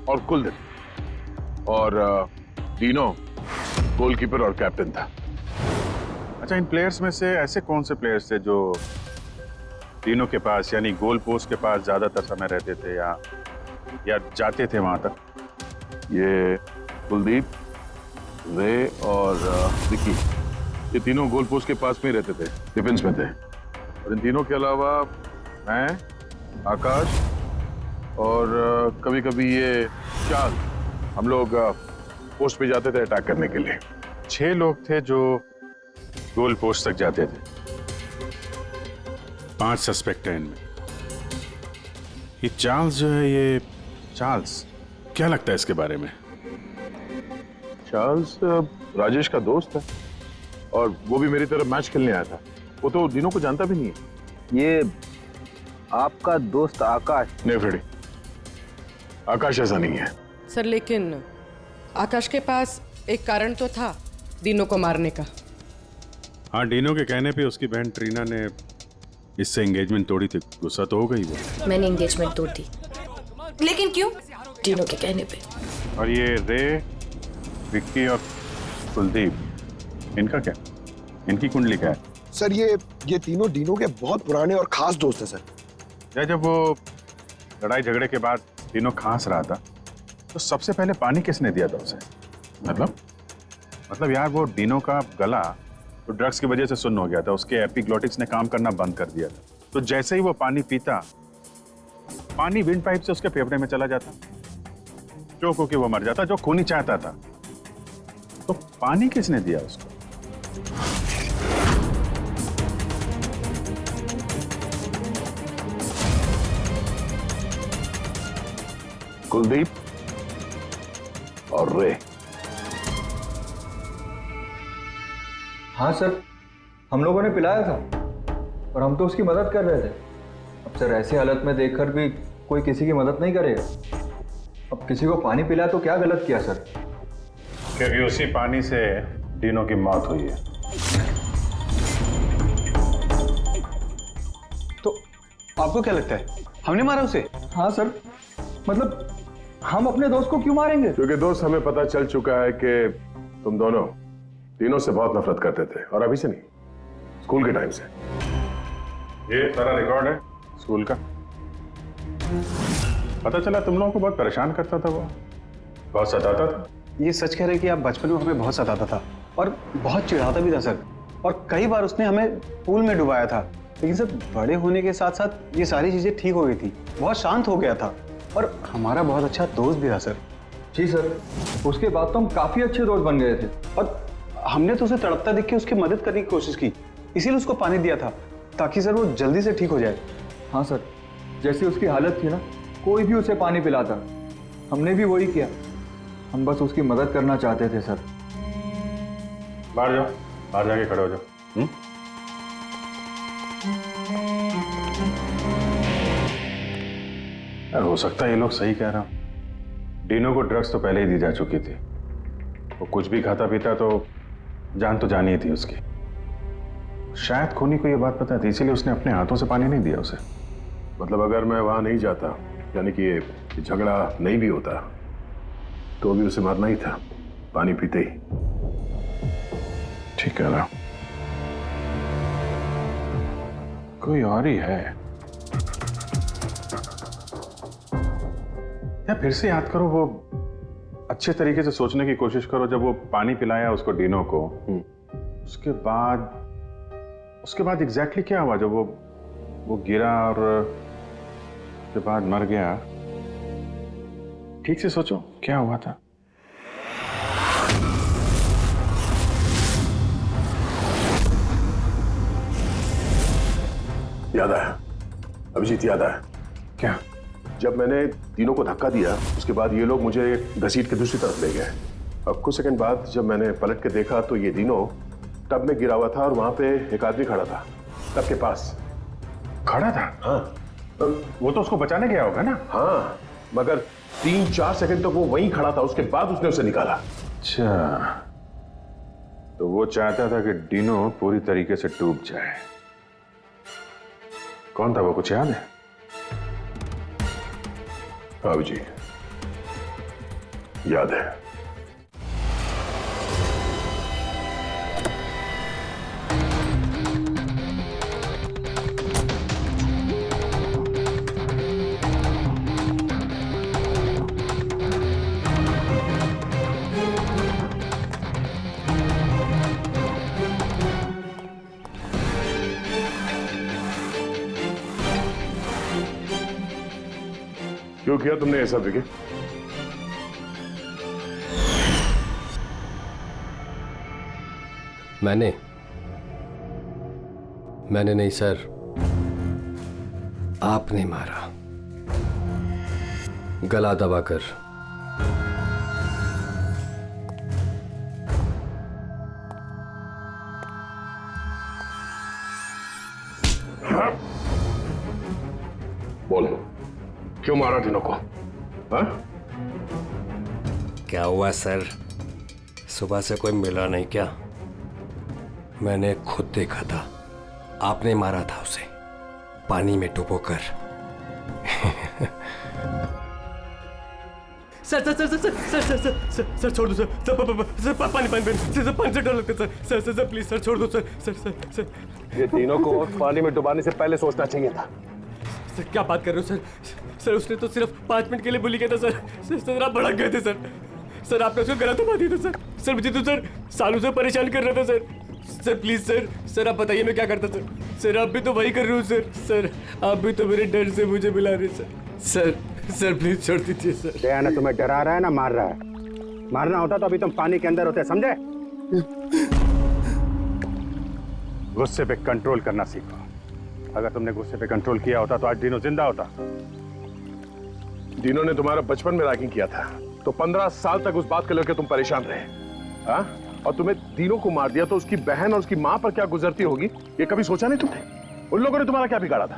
और कुलदीप, और तीनों गोलकीपर और कैप्टन था। अच्छा, इन प्लेयर्स में से ऐसे कौन से प्लेयर्स थे जो तीनों के पास, यानी गोल पोस्ट के पास ज्यादातर समय रहते थे या जाते थे वहां तक? ये कुलदीप, रे और विकी, ये तीनों गोल पोस्ट के पास में ही रहते थे, डिफेंस में थे। और इन तीनों के अलावा मैं, आकाश और कभी कभी ये चार्ल्स, हम लोग पोस्ट पे जाते थे अटैक करने के लिए। 6 लोग थे जो गोल पोस्ट तक जाते थे। 5 सस्पेक्ट हैं इनमें। ये चार्ल्स जो है, ये चार्ल्स क्या लगता है इसके बारे में? चार्ल्स राजेश का दोस्त है, और वो भी मेरी तरफ मैच खेलने आया था। वो तो दिनों को जानता भी नहीं है। ये आपका दोस्त आकाश? नहीं फ्रेडी, आकाश ऐसा नहीं है सर। लेकिन आकाश के पास एक कारण तो था डीनो को मारने का। हाँ, डीनो के कहने पे उसकी बहन ट्रीना ने इससे एंगेजमेंट तोड़ी थी। गुस्सा तो हो गई वो। मैंने एंगेजमेंट तोड़ दी, लेकिन क्यों? डीनो के कहने पे। और ये रे, विक्की और कुलदीप, इनका क्या? इनकी कुंडली क्या है? सर ये तीनों डीनो के बहुत पुराने और खास दोस्त हैं सर। जब वो लड़ाई झगड़े के बाद डीनो खांस रहा था, तो सबसे पहले पानी किसने दिया था उसे? मतलब यार, वो डीनो का गला तो ड्रग्स की वजह से सुन्न हो गया था, उसके एपिग्लोटिक्स ने काम करना बंद कर दिया था। तो जैसे ही वो पानी पीता, पानी विंड पाइप से उसके फेफड़े में चला जाता, चोक होके वो मर जाता, जो खून ही चाहता था। तो पानी किसने दिया उसको? कुलदीप और रे। हाँ सर, हम लोगों ने पिलाया था और हम तो उसकी मदद कर रहे थे। अब सर ऐसी हालत में देखकर भी कोई किसी की मदद नहीं करेगा। अब किसी को पानी पिलाया तो क्या गलत किया सर? क्योंकि उसी पानी से डीनो की मौत हुई है। तो आपको क्या लगता है हमने मारा उसे? हाँ सर, मतलब हम अपने दोस्त को क्यों मारेंगे? क्योंकि दोस्त, हमें पता चल चुका है कि तुम दोनों तीनों से बहुत नफरत करते थे, और अभी से नहीं, स्कूल के टाइम से। ये सारा रिकॉर्ड है स्कूल का। पता चला तुम लोगों को बहुत परेशान करता था वो, बहुत सताता था। ये सच कह रहे कि आप बचपन में हमें बहुत सताता था और बहुत चिढ़ाता भी था सर, और कई बार उसने हमें पूल में डुबाया था। लेकिन सर, बड़े होने के साथ साथ ये सारी चीजें ठीक हो गई थी, बहुत शांत हो गया था, और हमारा बहुत अच्छा दोस्त भी था सर। जी सर, उसके बाद तो हम काफी अच्छे दोस्त बन गए थे। और हमने तो उसे तड़पता देख के उसकी मदद करने की कोशिश की, इसीलिए उसको पानी दिया था ताकि सर वो जल्दी से ठीक हो जाए। हाँ सर, जैसी उसकी हालत थी ना, कोई भी उसे पानी पिलाता, हमने भी वही किया। हम बस उसकी मदद करना चाहते थे सर। बाहर जाओ, बाहर जाके खड़े हो जाओ। यार हो सकता है ये लोग सही कह रहा हूं। डीनो को ड्रग्स तो पहले ही दी जा चुकी थी। वो कुछ भी खाता पीता तो जानी ही थी उसकी। शायद खूनी को ये बात पता थी, इसीलिए उसने अपने हाथों से पानी नहीं दिया उसे। मतलब अगर मैं वहां नहीं जाता, यानी कि ये झगड़ा नहीं भी होता, तो भी उसे मारना ही था पानी पीते ही। ठीक कह रहा। कोई और ही है। या फिर से याद करो, वो अच्छे तरीके से सोचने की कोशिश करो। जब वो पानी पिलाया उसको डीनो को, उसके बाद एग्जैक्टली क्या हुआ? जब वो गिरा और उसके बाद मर गया, ठीक से सोचो क्या हुआ था। याद आया अभिजीत, याद आया। क्या? जब मैंने तीनों को धक्का दिया, उसके बाद ये लोग मुझे घसीट के दूसरी तरफ ले गए। अब कुछ सेकंड बाद जब मैंने पलट के देखा तो ये तीनों टब में गिरा हुआ था और वहां पे एक आदमी खड़ा था टब के पास। खड़ा था? हाँ। वो तो उसको बचाने गया होगा ना? हाँ, मगर 3-4 सेकंड तक वो वहीं खड़ा था, उसके बाद उसने उसे निकाला। अच्छा, तो वो चाहता था कि डीनो पूरी तरीके से डूब जाए। कौन था वो, कुछ याद है? हाँ जी, याद है। क्यों किया तुमने ऐसा विकी? मैंने नहीं सर, आपने मारा, गला दबाकर। बोलो, क्यों मारा डीनो को? हाँ? क्या हुआ सर, सुबह से कोई मिला नहीं क्या? मैंने खुद देखा था, आपने मारा था उसे पानी में डुबोकर। Sir sir sir sir sir sir sir sir sir sir छोड़ दो सर, सर पानी पानी से डर लगता है sir, sir sir please sir छोड़ दो सर, सर सर सर। ये तीनों को पानी में डुबाने से पहले सोचना चाहिए था। सर क्या बात कर रहे हो सर? सर उसने तो सिर्फ 5 मिनट के लिए बुली किया था सर, सर आप भड़क गए थे सर। सर आपने उसको गला दबा दिया था सर। सर मुझे तो सर सालों से परेशान कर रहा था sir. Sir please sir, sir आप बताइए मैं क्या करता सर? सर आप भी तो वही कर रहे हो सर। सर आप भी तो मेरे डर से मुझे मिला रहे सर। सर सर प्लीज छोड़ दीजिए सर। दया तुम्हें डरा रहा है ना मार रहा है? मारना होता तो अभी तुम पानी के अंदर होते, समझे? गुस्से पे कंट्रोल करना सीखो। अगर तुमने गुस्से पे कंट्रोल किया होता तो आज डीनो जिंदा होता। डीनो ने तुम्हारा बचपन में रैगिंग किया था, तो 15 साल तक उस बात को लेकर तुम परेशान रहे। हाँ? और तुम्हें डीनो को मार दिया तो उसकी बहन और उसकी मां पर क्या गुजरती होगी, ये कभी सोचा नहीं तुमने? उन लोगों ने तुम्हारा क्या बिगाड़ा था?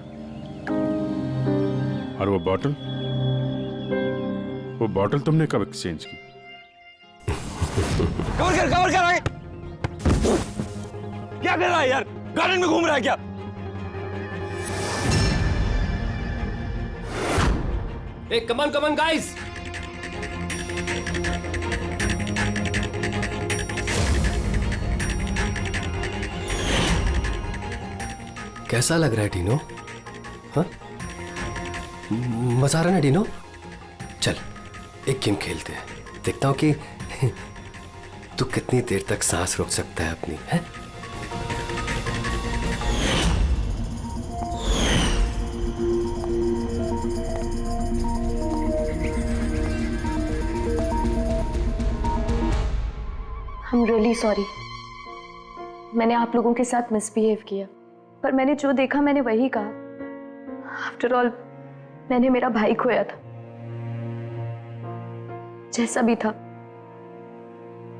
और वो बॉटल तुमने कब एक्सचेंज की? कवर कर आगे। क्या कर रहा है यार? गार्डन में घूम रहा है क्या? Hey, come on, guys! कैसा लग रहा है डीनो? हाँ? मजा आ रहा है ना डीनो? चल, एक गेम खेलते हैं। देखता हूं कि तू कितनी देर तक सांस रोक सकता है अपनी, है? I'm really sorry. मैंने आप लोगों के साथ मिसबिहेव किया, पर मैंने जो देखा मैंने वही कहा। आफ्टर ऑल मैंने मेरा भाई खोया था। जैसा भी था,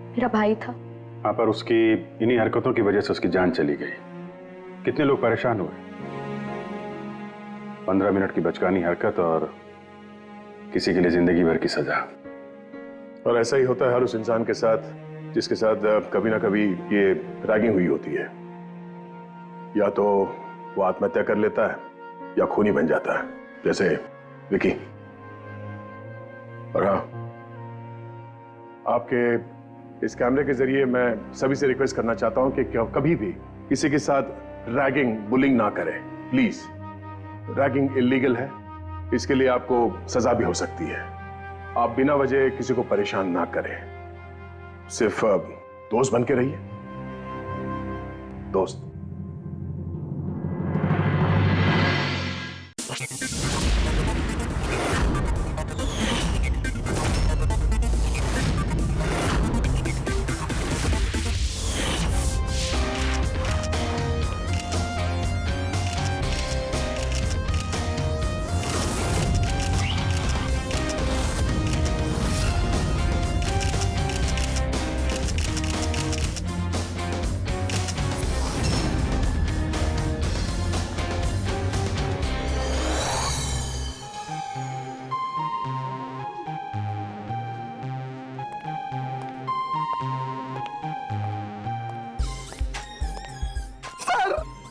मेरा भाई था। हाँ, पर उसकी इन्हीं हरकतों की वजह से उसकी जान चली गई। कितने लोग परेशान हुए। 15 मिनट की बचकानी हरकत और किसी के लिए जिंदगी भर की सजा। और ऐसा ही होता है हर उस इंसान के साथ जिसके साथ कभी ना कभी ये रैगिंग हुई होती है। या तो वो आत्महत्या कर लेता है या खूनी बन जाता है, जैसे विकी। और हाँ, आपके इस कैमरे के जरिए मैं सभी से रिक्वेस्ट करना चाहता हूं कि कभी भी किसी के साथ रैगिंग, बुलिंग ना करें, प्लीज। रैगिंग इलीगल है, इसके लिए आपको सजा भी हो सकती है। आप बिना वजह किसी को परेशान ना करें, सिर्फ दोस्त बन के रहिए। दोस्त।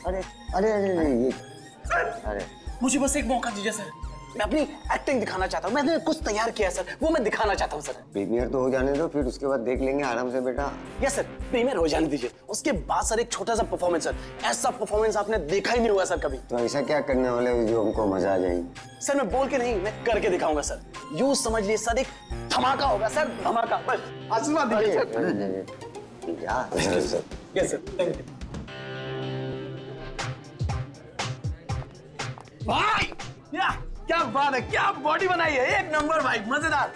अरे अरे अरे ये अरे मुझे बस एक मौका दीजिए सर। मैं अपनी एक्टिंग दिखाना चाहता हूँ। मैंने कुछ तैयार किया है सर, वो मैं दिखाना चाहता हूँ सर। प्रीमियर तो हो जाने दो, फिर उसके बाद देख लेंगे आराम से बेटा। यस सर, प्रीमियर हो जाने दीजिए। उसके बाद सर एक छोटा सा परफॉर्मेंस सर। ऐसा परफॉर्मेंस आपने देखा ही नहीं हुआ सर कभी। तो ऐसा क्या करने वाले हो जो हमको मजा आ जाएगी? सर मैं बोल के नहीं, मैं करके दिखाऊंगा सर। यूं समझ लिए सर, एक धमाका होगा सर, धमाका। बस आशीर्वाद दीजिए sir. Yes sir, thank you भाई। क्या बात है, क्या बॉडी बनाई है, एक नंबर भाई, मजेदार।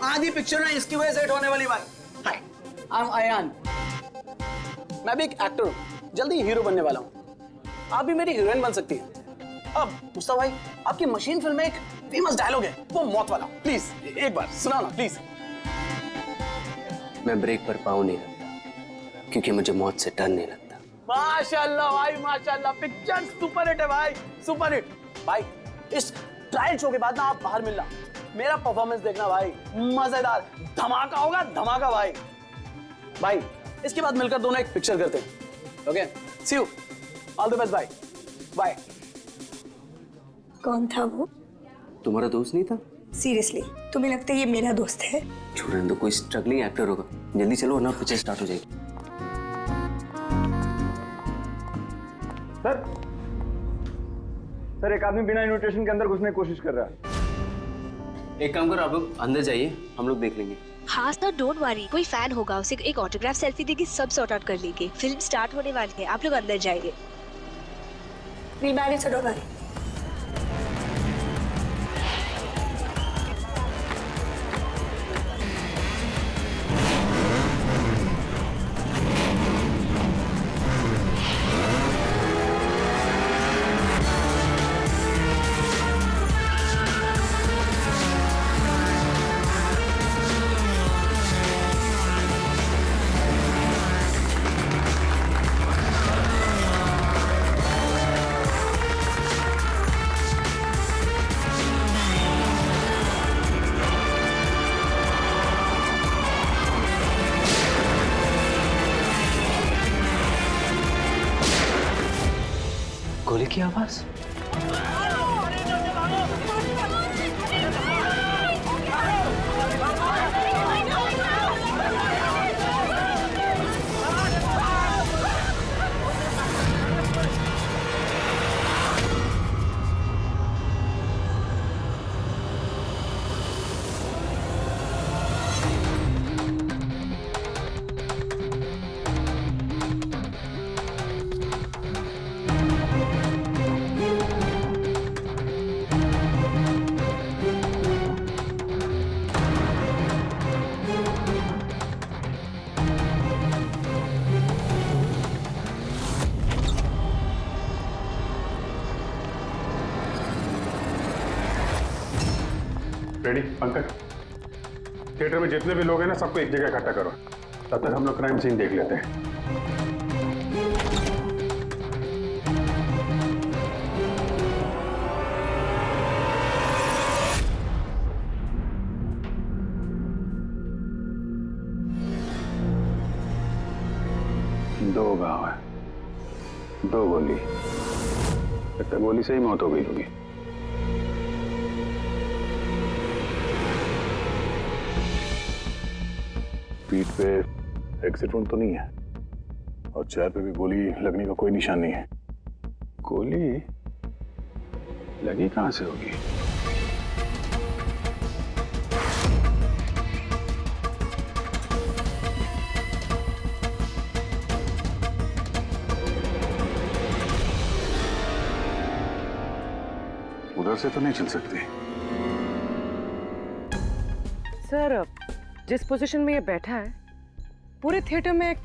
आधी पिक्चर में इसकी वजह से हिट होने वाली भाई। हाय, आई एम अयान। मैं भी एक एक्टर हूँ, जल्दी हीरो बनने वाला हूँ। आप भी मेरी हीरोइन बन सकती हैं। अब मुस्तफा भाई, आपकी मशीन फिल्म में एक फेमस डायलॉग है, वो मौत वाला। प्लीज एक बार सुनाओ ना प्लीज। मैं ब्रेक पर पाँव नहीं रखता क्योंकि मुझे मौत से डर नहीं लगता। माशाल्लाह भाई माशाल्लाह, पिक्चर सुपर हिट है भाई, सुपर हिट। भाई इस ट्रायल शो के बाद ना आप बाहर मिलना, मेरा परफॉर्मेंस देखना भाई, मजेदार धमाका होगा, धमाका भाई। भाई इसके बाद मिलकर दोनों एक पिक्चर करते हैं। Okay, see you, all the best भाई, बाय। कौन था वो? तुम्हारा दोस्त नहीं था? सीरियसली तुम्हें लगता है ये मेरा दोस्त है? छोड़ने दो, कोई स्ट्रगलिंग एक्टर होगा। जल्दी चलो वरना पिक्चर स्टार्ट हो जाएगी। सर एक आदमी बिना इन्विटेशन के अंदर घुसने की कोशिश कर रहा है। एक काम करो, आप लोग अंदर जाइए, हम लोग देख लेंगे। हाँ सर, डोंट वरी, कोई फैन होगा, उसे एक ऑटोग्राफ सेल्फी देके सब सॉर्ट आउट कर लेंगे। फिल्म स्टार्ट होने वाली है, आप लोग अंदर जाइए। We'll manage, so don't worry. गोली की आवाज। रेडी पंकज, थिएटर में जितने भी लोग हैं ना सबको एक जगह इकट्ठा करो, तब तक हम लोग क्राइम सीन देख लेते हैं। दो घाव है, 2 गोली, लगता है गोली से ही मौत हो गई होगी। पीठ पे एक्सिट वुंड तो नहीं है और चेहरे पे भी गोली लगने का कोई निशान नहीं है। गोली लगी कहां से होगी? उधर से तो नहीं चल सकती। सर, जिस पोजीशन में ये बैठा है, पूरे थिएटर में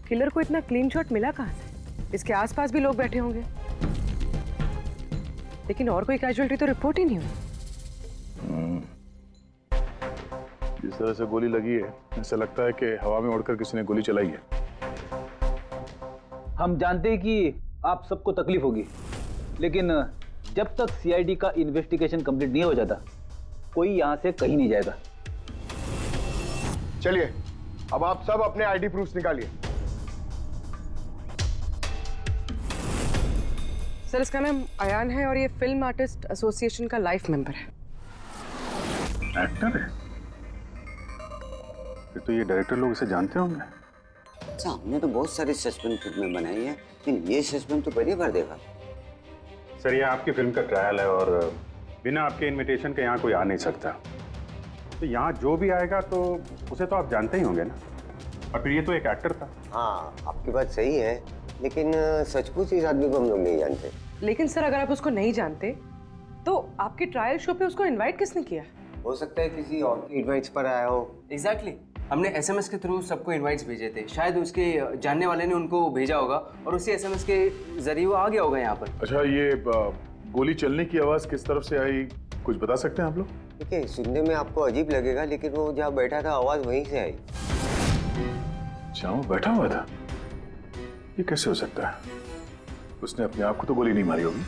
किलर को इतना क्लीन शॉट मिला कहां से? इसके आसपास भी लोग बैठे होंगे, लेकिन और कोई कैजुअल्टी तो रिपोर्ट ही नहीं हुई। जिस तरह से गोली लगी है, ऐसा लगता है कि हवा में उड़कर किसी ने गोली चलाई है। हम जानते हैं कि आप सबको तकलीफ होगी, लेकिन जब तक सीआईडी का इन्वेस्टिगेशन कंप्लीट नहीं हो जाता, कोई यहां से कहीं नहीं जाएगा। चलिए, अब आप सब अपने आईडी प्रूफ्स निकालिए। सर, इसका नाम अयान है और ये फिल्म आर्टिस्ट एसोसिएशन का लाइफ मेंबर है। एक्टर है? फिर तो ये डायरेक्टर लोग इसे जानते होंगे। अच्छा, हमने तो बहुत सारी सस्पेंस फिल्में बनाई है, लेकिन ये सस्पेंस तो पहली बार देखा। सर, ये आपकी फिल्म का ट्रायल है और बिना आपके इनविटेशन के यहाँ कोई आ नहीं सकता। तो यहाँ जो भी आएगा तो उसे तो आप जानते ही होंगे ना, और फिर ये तो एक एक्टर था। हाँ, आपकी बात सही है, लेकिन सचमुच इस आदमी को हम लोग नहीं जानते। लेकिन सर, अगर आप उसको नहीं जानते तो आपके ट्रायल शो पे उसको इनवाइट किसने किया? हो सकता है किसी और के इनवाइट्स पर आया हो। एग्जैक्टली, हमने एसएमएस के थ्रू सबको इनवाइट्स भेजे थे। शायद उसके जानने वाले ने उनको भेजा होगा और उसी एसएमएस के जरिए वो आ गया होगा यहाँ पर। अच्छा, ये गोली चलने की आवाज किस तरफ से आई, कुछ बता सकते हैं आप लोग? देखिए, सुनने में आपको अजीब लगेगा, लेकिन वो जहाँ बैठा था आवाज वहीं से आई। जहाँ वो बैठा हुआ था? ये कैसे हो सकता है? उसने अपने आप को तो गोली नहीं मारी होगी।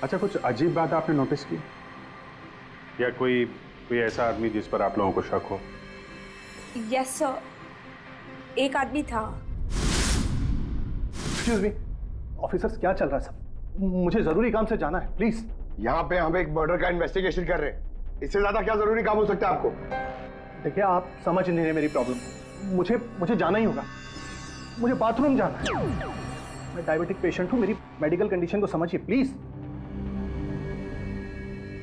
अच्छा, कुछ अजीब बात आपने नोटिस की या कोई ऐसा आदमी जिस पर आप लोगों को शक हो? यस सर, एक आदमी था। एक्सक्यूज मी ऑफिसर्स, क्या चल रहा है सब? मुझे जरूरी काम से जाना है, प्लीज। यहाँ पे हम एक मर्डर का इन्वेस्टिगेशन कर रहे हैं, इससे ज्यादा क्या जरूरी काम हो सकता है आपको? देखिए, आप समझ नहीं रहे मेरी प्रॉब्लम। मुझे जाना ही होगा, मुझे बाथरूम जाना है। मैं डायबिटिक पेशेंट हूँ, मेरी मेडिकल कंडीशन को समझिए प्लीज।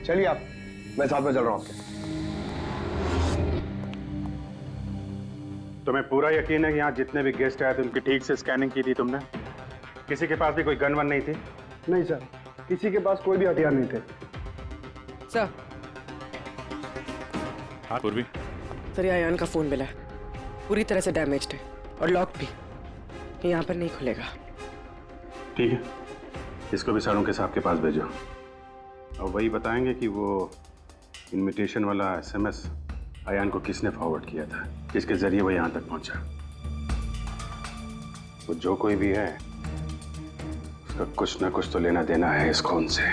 चलिए आप, मैं साथ में चल रहा हूँ आपके। तुम्हें पूरा यकीन है कि यहाँ जितने भी गेस्ट आए थे उनकी ठीक से स्कैनिंग की थी तुमने? किसी के पास भी कोई गन वन नहीं थी? नहीं सर, किसी के पास कोई भी हथियार नहीं थे। सर, हाँ पूर्वी। सर, ये अयान का फोन मिला है, पूरी तरह से डैमेज्ड है और लॉक भी, यहाँ पर नहीं खुलेगा। ठीक है, इसको भी सारों के साहब के पास भेजो और वही बताएंगे कि वो इनविटेशन वाला एसएमएस अयान को किसने फॉरवर्ड किया था, किसके जरिए वो यहाँ तक पहुंचा। वो जो कोई भी है उसका कुछ ना कुछ तो लेना देना है इस खून से।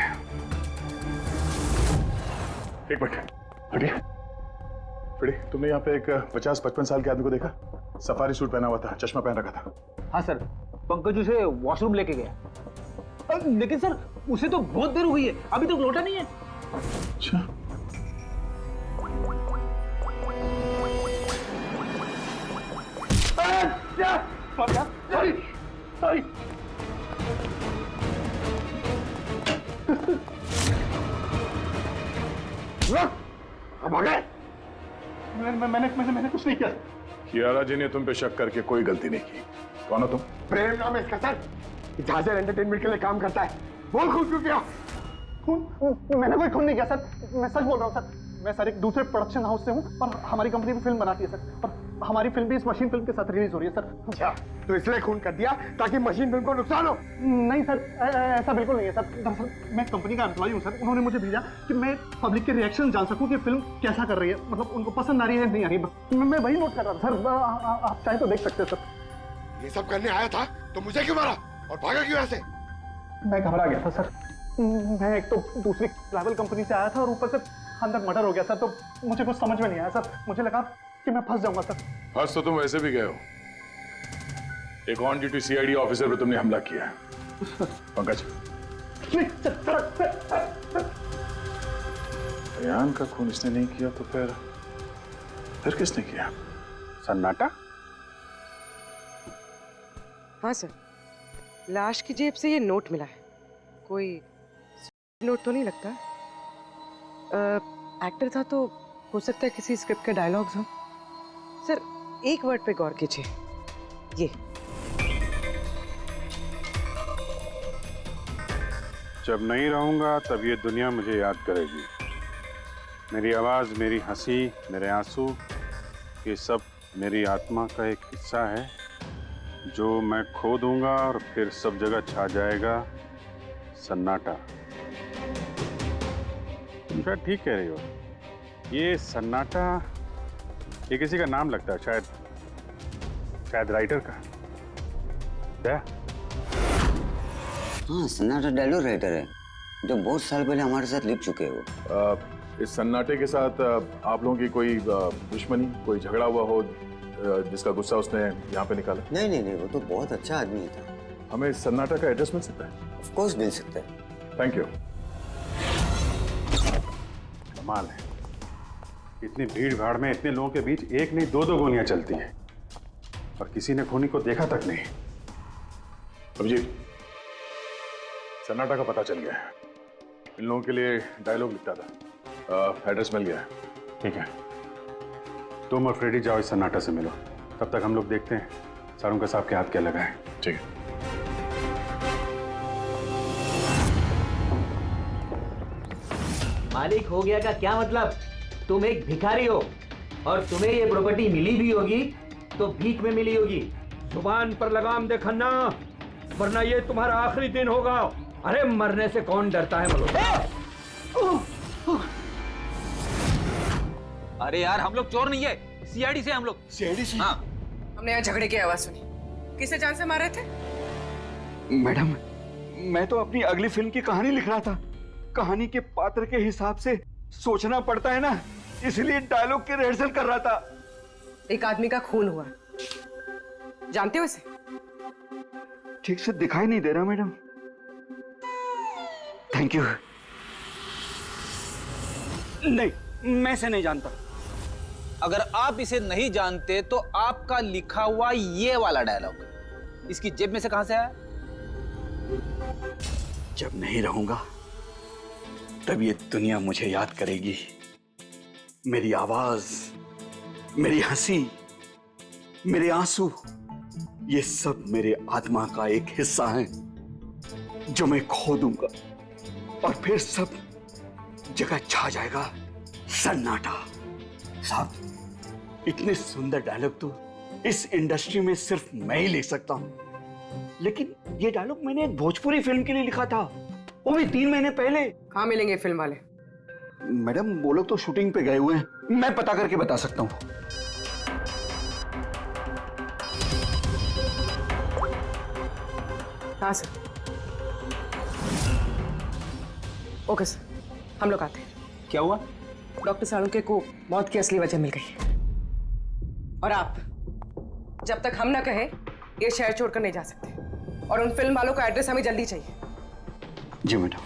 एक मिनट, हटिए। फ्रेडी, तुमने यहाँ पे एक 50-55 साल के आदमी को देखा? सफारी सूट पहना हुआ था, चश्मा पहन रखा था। हाँ सर, पंकज उसे वॉशरूम लेके गया। लेकिन सर, उसे तो बहुत देर हो गई है, अभी तक लौटा नहीं है। अच्छा, सॉरी। अब आ गए? मैंने कुछ नहीं किया। कियारा जी ने तुम पे शक करके कोई गलती नहीं की। कौन हो तुम? प्रेम नाम है इसका सर, जहाजर एंटरटेनमेंट के लिए काम करता है। बोल खून क्यों किया? मैंने कोई खून नहीं किया सर, मैं सच बोल रहा हूँ सर। मैं सर एक दूसरे प्रोडक्शन हाउस से हूँ और हमारी कंपनी भी फिल्म बनाती है सर, और हमारी फिल्म भी इस मशीन फिल्म के साथ रिलीज हो रही है सर। अच्छा, तो इसलिए खून कर दिया ताकि मशीन फिल्म को नुकसान हो? नहीं सर, ऐसा बिल्कुल नहीं है सर। दरअसल मैं कंपनी का एम्प्लॉय हूँ सर। उन्होंने मुझे भेजा कि मैं पब्लिक के रिएक्शन जान सकूँ कि फिल्म कैसा कर रही है, मतलब उनको पसंद आ रही है नहीं आ रही है। मैं वही नोट कर रहा था सर। आप चाहे तो देख सकते हैं सर। ये सब करने आया था तो मुझे क्यों मारा और भागा क्यों ऐसे? मैं घबरा गया था सर। मैं एक तो दूसरी ट्रैवल कंपनी से आया था और ऊपर से अंदर मर्डर हो गया सर, तो मुझे कुछ समझ में नहीं आया सर। मुझे लगा कि मैं फंस जाऊंगा सर। फंस तो तुम वैसे भी गए हो। एक ऑन ड्यूटी सीआईडी ऑफिसर पे तुमने हमला किया है। पंकज, अयान का खून इसने नहीं किया तो फिर किसने किया? सन्नाटा? हाँ सर, लाश की जेब से ये नोट मिला है। कोई नोट तो नहीं लगता। एक्टर था तो हो सकता है किसी स्क्रिप्ट के डायलॉग्स हो। सर एक वर्ड पे गौर कीजिए, ये जब नहीं रहूंगा तब ये दुनिया मुझे याद करेगी। मेरी आवाज, मेरी हंसी, मेरे आंसू, ये सब मेरी आत्मा का एक हिस्सा है जो मैं खो दूंगा और फिर सब जगह छा जाएगा सन्नाटा। तुम शायद ठीक कह रही हो। ये सन्नाटा ये किसी का नाम लगता है, शायद राइटर का। क्या? हाँ, सन्नाटा डायलॉग राइटर है जो बहुत साल पहले हमारे साथ लिख चुके हो। इस सन्नाटे के साथ आप लोगों की कोई दुश्मनी, कोई झगड़ा हुआ हो जिसका गुस्सा उसने यहाँ पे निकाला? नहीं, वो तो बहुत अच्छा आदमी था। हमें इस सन्नाटा का एड्रेस मिल सकता है? ऑफ कोर्स मिल सकता है। Thank you. कमाल है, इतनी भीड़ भाड़ में इतने लोगों के बीच एक नहीं दो गोलियां चलती हैं और किसी ने खूनी को देखा तक नहीं। अभिजीत, सन्नाटा का पता चल गया है। इन लोगों के लिए डायलॉग लिखता था। एड्रेस मिल गया है। ठीक है, तुम और फ्रेडी जाओ इस सन्नाटा से मिलो। तब तक हम लोग देखते हैं सारुंका साहब के हाथ क्या लगा है। ठीक है। मालिक हो गया का क्या मतलब? तुम एक भिखारी हो और तुम्हें ये प्रॉपर्टी मिली भी होगी तो भीख में मिली होगी। जुबान पर लगाम दे खन्ना, वरना ये तुम्हारा आखिरी दिन होगा। अरे मरने से कौन डरता है मलो? अरे यार, हम लोग चोर नहीं है, सीआईडी से हम लोग। सीआईडी से? हाँ। हमने यहाँ झगड़े की आवाज सुनी। किसे जान से मारे थे? मैडम, मैं तो अपनी अगली फिल्म की कहानी लिख रहा था। कहानी के पात्र के हिसाब से सोचना पड़ता है ना, इसलिए डायलॉग की रिहर्सल कर रहा था। एक आदमी का खून हुआ, जानते हो इसे? ठीक से दिखाई नहीं दे रहा मैडम। Thank you. नहीं, मैं इसे नहीं जानता। अगर आप इसे नहीं जानते तो आपका लिखा हुआ ये वाला डायलॉग इसकी जेब में से कहां से आया? जब नहीं रहूंगा तब ये दुनिया मुझे याद करेगी। मेरी आवाज, मेरी हंसी, मेरे आंसू, ये सब मेरे आत्मा का एक हिस्सा है जो मैं खो दूंगा और फिर सब जगह छा जाएगा सन्नाटा। साहब, इतने सुंदर डायलॉग तो इस इंडस्ट्री में सिर्फ मैं ही लिख सकता हूं। लेकिन ये डायलॉग मैंने एक भोजपुरी फिल्म के लिए लिखा था, वो भी 3 महीने पहले। कहाँ मिलेंगे फिल्म वाले? मैडम, वो लोग तो शूटिंग पे गए हुए हैं, मैं पता करके बता सकता हूँ। हाँ सर। ओके सर, हम लोग आते हैं। क्या हुआ? डॉक्टर सालुंके को मौत की असली वजह मिल गई। और आप जब तक हम ना कहें ये शहर छोड़कर नहीं जा सकते। और उन फिल्म वालों का एड्रेस हमें जल्दी चाहिए। जी मैडम।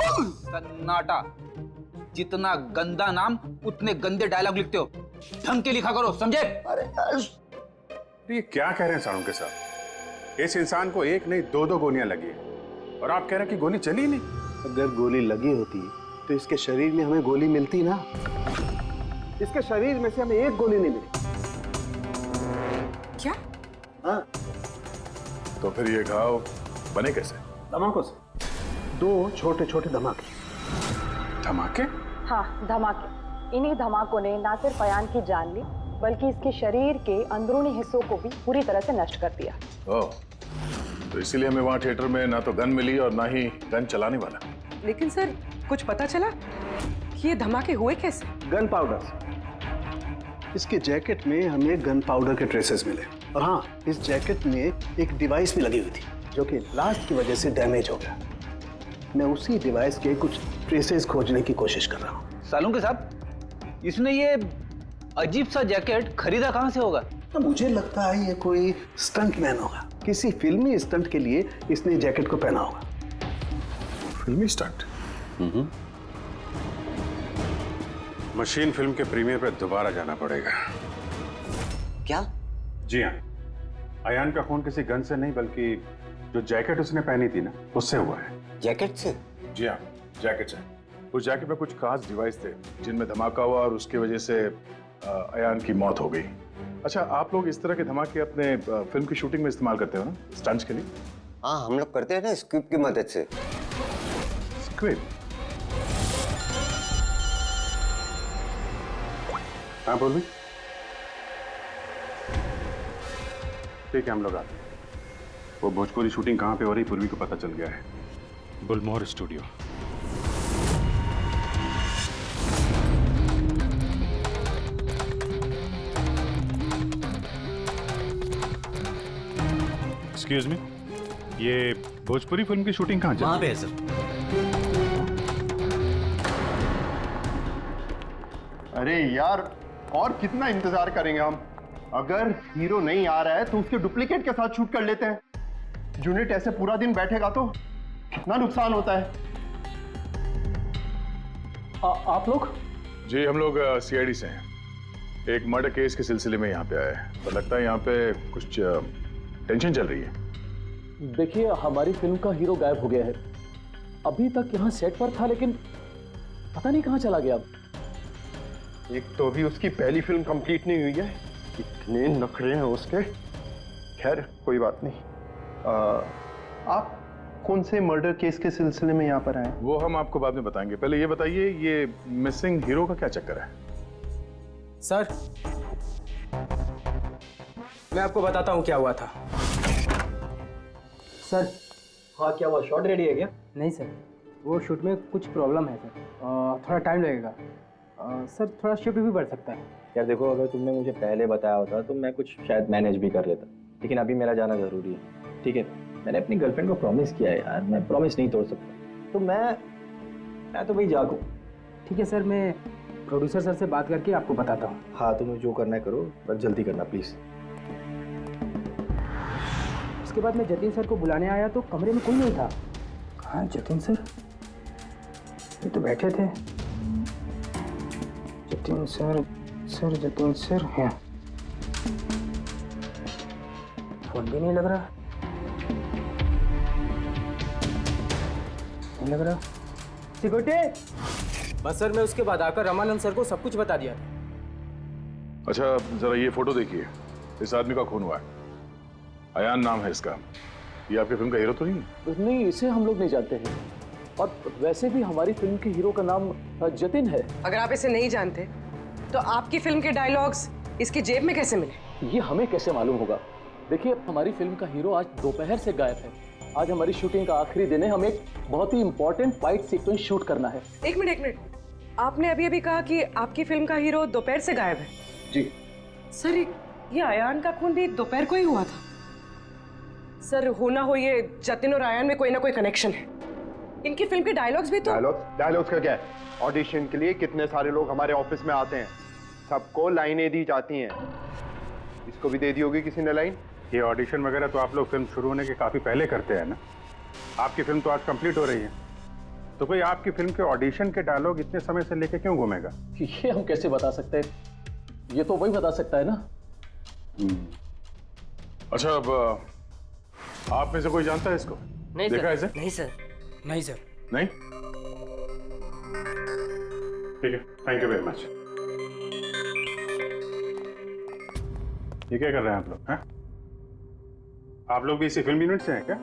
सन्नाटा, जितना गंदा नाम उतने गंदे डायलॉग लिखते हो। ढंग के लिखा करो, समझे? अरे ये क्या कह रहे हैं सारुंके साहब? इस इंसान को एक नहीं दो गोलियां लगी है और आप कह रहे हैं कि गोली चली नहीं। अगर गोली लगी होती तो इसके शरीर में हमें गोली मिलती ना। इसके शरीर में से हमें एक गोली नहीं मिली। क्या? हाँ। तो फिर ये घाव बने कैसे? धमाकों से। 2 छोटे छोटे धमाके। धमाके? हाँ, धमाके। इन्हीं धमाकों ने ना सिर्फ अयान की जान ली बल्कि इसके शरीर के अंदरूनी हिस्सों को भी पूरी तरह से नष्ट कर दिया। ओह, तो इसीलिए हमें वहां थिएटर में ना तो गन मिली और ना ही गन चलाने वाला। लेकिन सर कुछ पता चला कि ये धमाके हुए कैसे? Gun powder. इसके जैकेट में हमें गन पाउडर के ट्रेसेस मिले और हाँ, इस जैकेट में एक डिवाइस भी लगी हुई थी जो कि ब्लास्ट की वजह से डैमेज हो गया। मैं उसी डिवाइस के कुछ ट्रेसेस खोजने की कोशिश कर रहा हूँ। सालून के साहब, इसने ये अजीब सा जैकेट खरीदा कहाँ से होगा? तो मुझे लगता है ये कोई स्टंट मैन होगा। किसी फिल्मी स्टंट के लिए इसने जैकेट को पहना होगा। फिल्मी स्टंट? मशीन फिल्म के प्रीमियर पे दोबारा जाना पड़ेगा। क्या? जी हाँ, अयान का खून किसी गन से नहीं बल्कि जो जैकेट उसने पहनी थी ना, उससे हुआ है। जैकेट से? जी हाँ, जैकेट से। उस जैकेट में कुछ खास डिवाइस थे जिनमें धमाका हुआ और उसकी वजह से अयान की मौत हो गई। अच्छा, आप लोग इस तरह के धमाके अपने फिल्म की शूटिंग में इस्तेमाल करते हो ना, स्टंट्स के लिए? हाँ, हम लोग करते हैं ना स्क्रिप्ट की मदद से। स्क्रिप्ट? हाँ पूर्वी, ठीक है, हम लोग आते हैं। वो भोजपुरी शूटिंग कहाँ पे हो रही पूर्वी को पता चल गया है। बुलमोहर स्टूडियो। एक्सक्यूज मी, ये भोजपुरी फिल्म की शूटिंग कहाँ चल रही है? वहाँ पे है सर। अरे यार, और कितना इंतजार करेंगे हम? अगर हीरो नहीं आ रहा है तो उसके डुप्लीकेट के साथ शूट कर लेते हैं। यूनिट ऐसे पूरा दिन बैठेगा तो कितना नुकसान होता है। आप लोग? जी, हम लोग सीआईडी से हैं। एक मर्डर केस के सिलसिले में यहाँ पे आए हैं। तो लगता है यहाँ पे कुछ टेंशन चल रही है। देखिए, हमारी फिल्म का हीरो गायब हो गया है। अभी तक यहाँ सेट पर था लेकिन पता नहीं कहाँ चला गया। एक तो अभी उसकी पहली फिल्म कंप्लीट नहीं हुई है, इतने नखरे हैं उसके। खैर कोई बात नहीं। आप कौन से मर्डर केस के सिलसिले में यहाँ पर आए? वो हम आपको बाद में बताएंगे। पहले ये बताइए, ये मिसिंग हीरो का क्या चक्कर है? सर, मैं आपको बताता हूँ क्या हुआ था। सर, हाँ क्या हुआ? शॉट रेडी है क्या? नहीं सर, वो शूट में कुछ प्रॉब्लम है सर, थोड़ा टाइम लगेगा। सर, थोड़ा शिफ्ट भी बढ़ सकता है। यार देखो, अगर तुमने मुझे पहले बताया होता तो मैं कुछ शायद मैनेज भी कर लेता, लेकिन अभी मेरा जाना ज़रूरी है। ठीक है, मैंने अपनी गर्लफ्रेंड को प्रॉमिस किया है यार, मैं प्रॉमिस नहीं तोड़ सकता। तो मैं तो भाई जागू। ठीक है सर, मैं प्रोड्यूसर सर से बात करके आपको बताता हूँ। हाँ, तुम्हें जो करना है करो, पर जल्दी करना प्लीज़। उसके बाद मैं जतिन सर को बुलाने आया तो कमरे में कोई नहीं था। कहाँ जतिन सर? ये तो बैठे थे। जतिन सर, जतिन सर हैं। फोन भी नहीं लग रहा। नहीं लग रहा। सिक्योरिटी! बस सर, मैं उसके बाद आकर रमानंद सर को सब कुछ बता दिया था। अच्छा, जरा ये फोटो देखिए। इस आदमी का खून हुआ है। अयान नाम है इसका। ये आपकी फिल्म का हीरो तो नहीं? नहीं, इसे हम लोग नहीं जानते हैं। और वैसे भी हमारी फिल्म के हीरो का नाम जतिन है। अगर आप इसे नहीं जानते तो आपकी फिल्म के डायलॉग्स इसकी जेब में कैसे मिले? ये हमें कैसे मालूम होगा? देखिए, हमारी फिल्म का हीरो आज दोपहर से गायब है। आज हमारी शूटिंग का आखिरी दिन है। हमें एक बहुत ही इंपॉर्टेंट फाइट सीक्वेंस शूट करना है। एक मिनट, आपने अभी कहा कि आपकी फिल्म का हीरो दोपहर से गायब है। जी सर, ये अयान का खून भी दोपहर को ही हुआ था। सर, हो ना हो ये जतिन और अयान में कोई ना कोई कनेक्शन है। इनकी फिल्म के डायलॉग्स भी तो। डायलॉग्स का क्या है? ऑडिशन के लिए कितने सारे लोग हमारे ऑफिस में आते हैं, सबको लाइनें दी जाती हैं। इसको भी दे दी होगी किसी ने लाइन। ये ऑडिशन वगैरह तो आप लोग फिल्म शुरू होने के काफी पहले करते हैं ना। आपकी फिल्म तो आज कंप्लीट हो रही है, तो कोई आपकी फिल्म के ऑडिशन के डायलॉग इतने समय से लेके क्यों घूमेगा? ये हम कैसे बता सकते हैं? ये तो वही बता सकता है ना। अच्छा, अब आप में से कोई जानता है इसको? नहीं देखा सर। इसे? नहीं सर, नहीं सर। नहीं? ठीक है, थैंक यू वेरी मच। ये क्या कर रहे हैं आप लोग? हैं? आप लोग भी इसी फिल्म यूनिट से हैं क्या?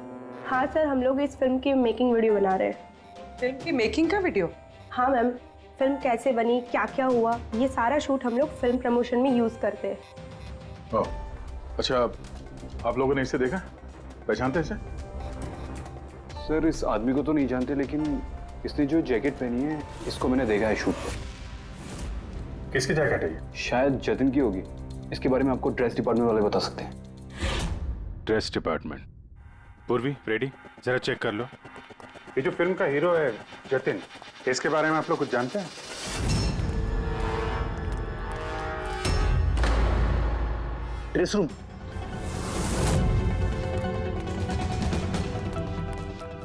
हाँ सर, हम लोग इस फिल्म की मेकिंग वीडियो बना रहे हैं। फिल्म की मेकिंग का वीडियो? हाँ मैम, फिल्म कैसे बनी, क्या क्या हुआ, ये सारा शूट हम लोग फिल्म प्रमोशन में यूज करते हैं। अच्छा, आप लोगों ने इसे देखा, पहचानते इसे? सर इस आदमी को तो नहीं जानते, लेकिन इसने जो जैकेट पहनी है इसको मैंने देखा है शूट पर। किसकी जैकेट है ये? शायद जतिन की होगी। इसके बारे में आपको ड्रेस डिपार्टमेंट वाले बता सकते हैं। Dress department. पूर्वी, रेडी, जरा चेक कर लो। ये जो फिल्म का हीरो है जतिन, इसके बारे में आप लोग कुछ जानते हैं? Dress room.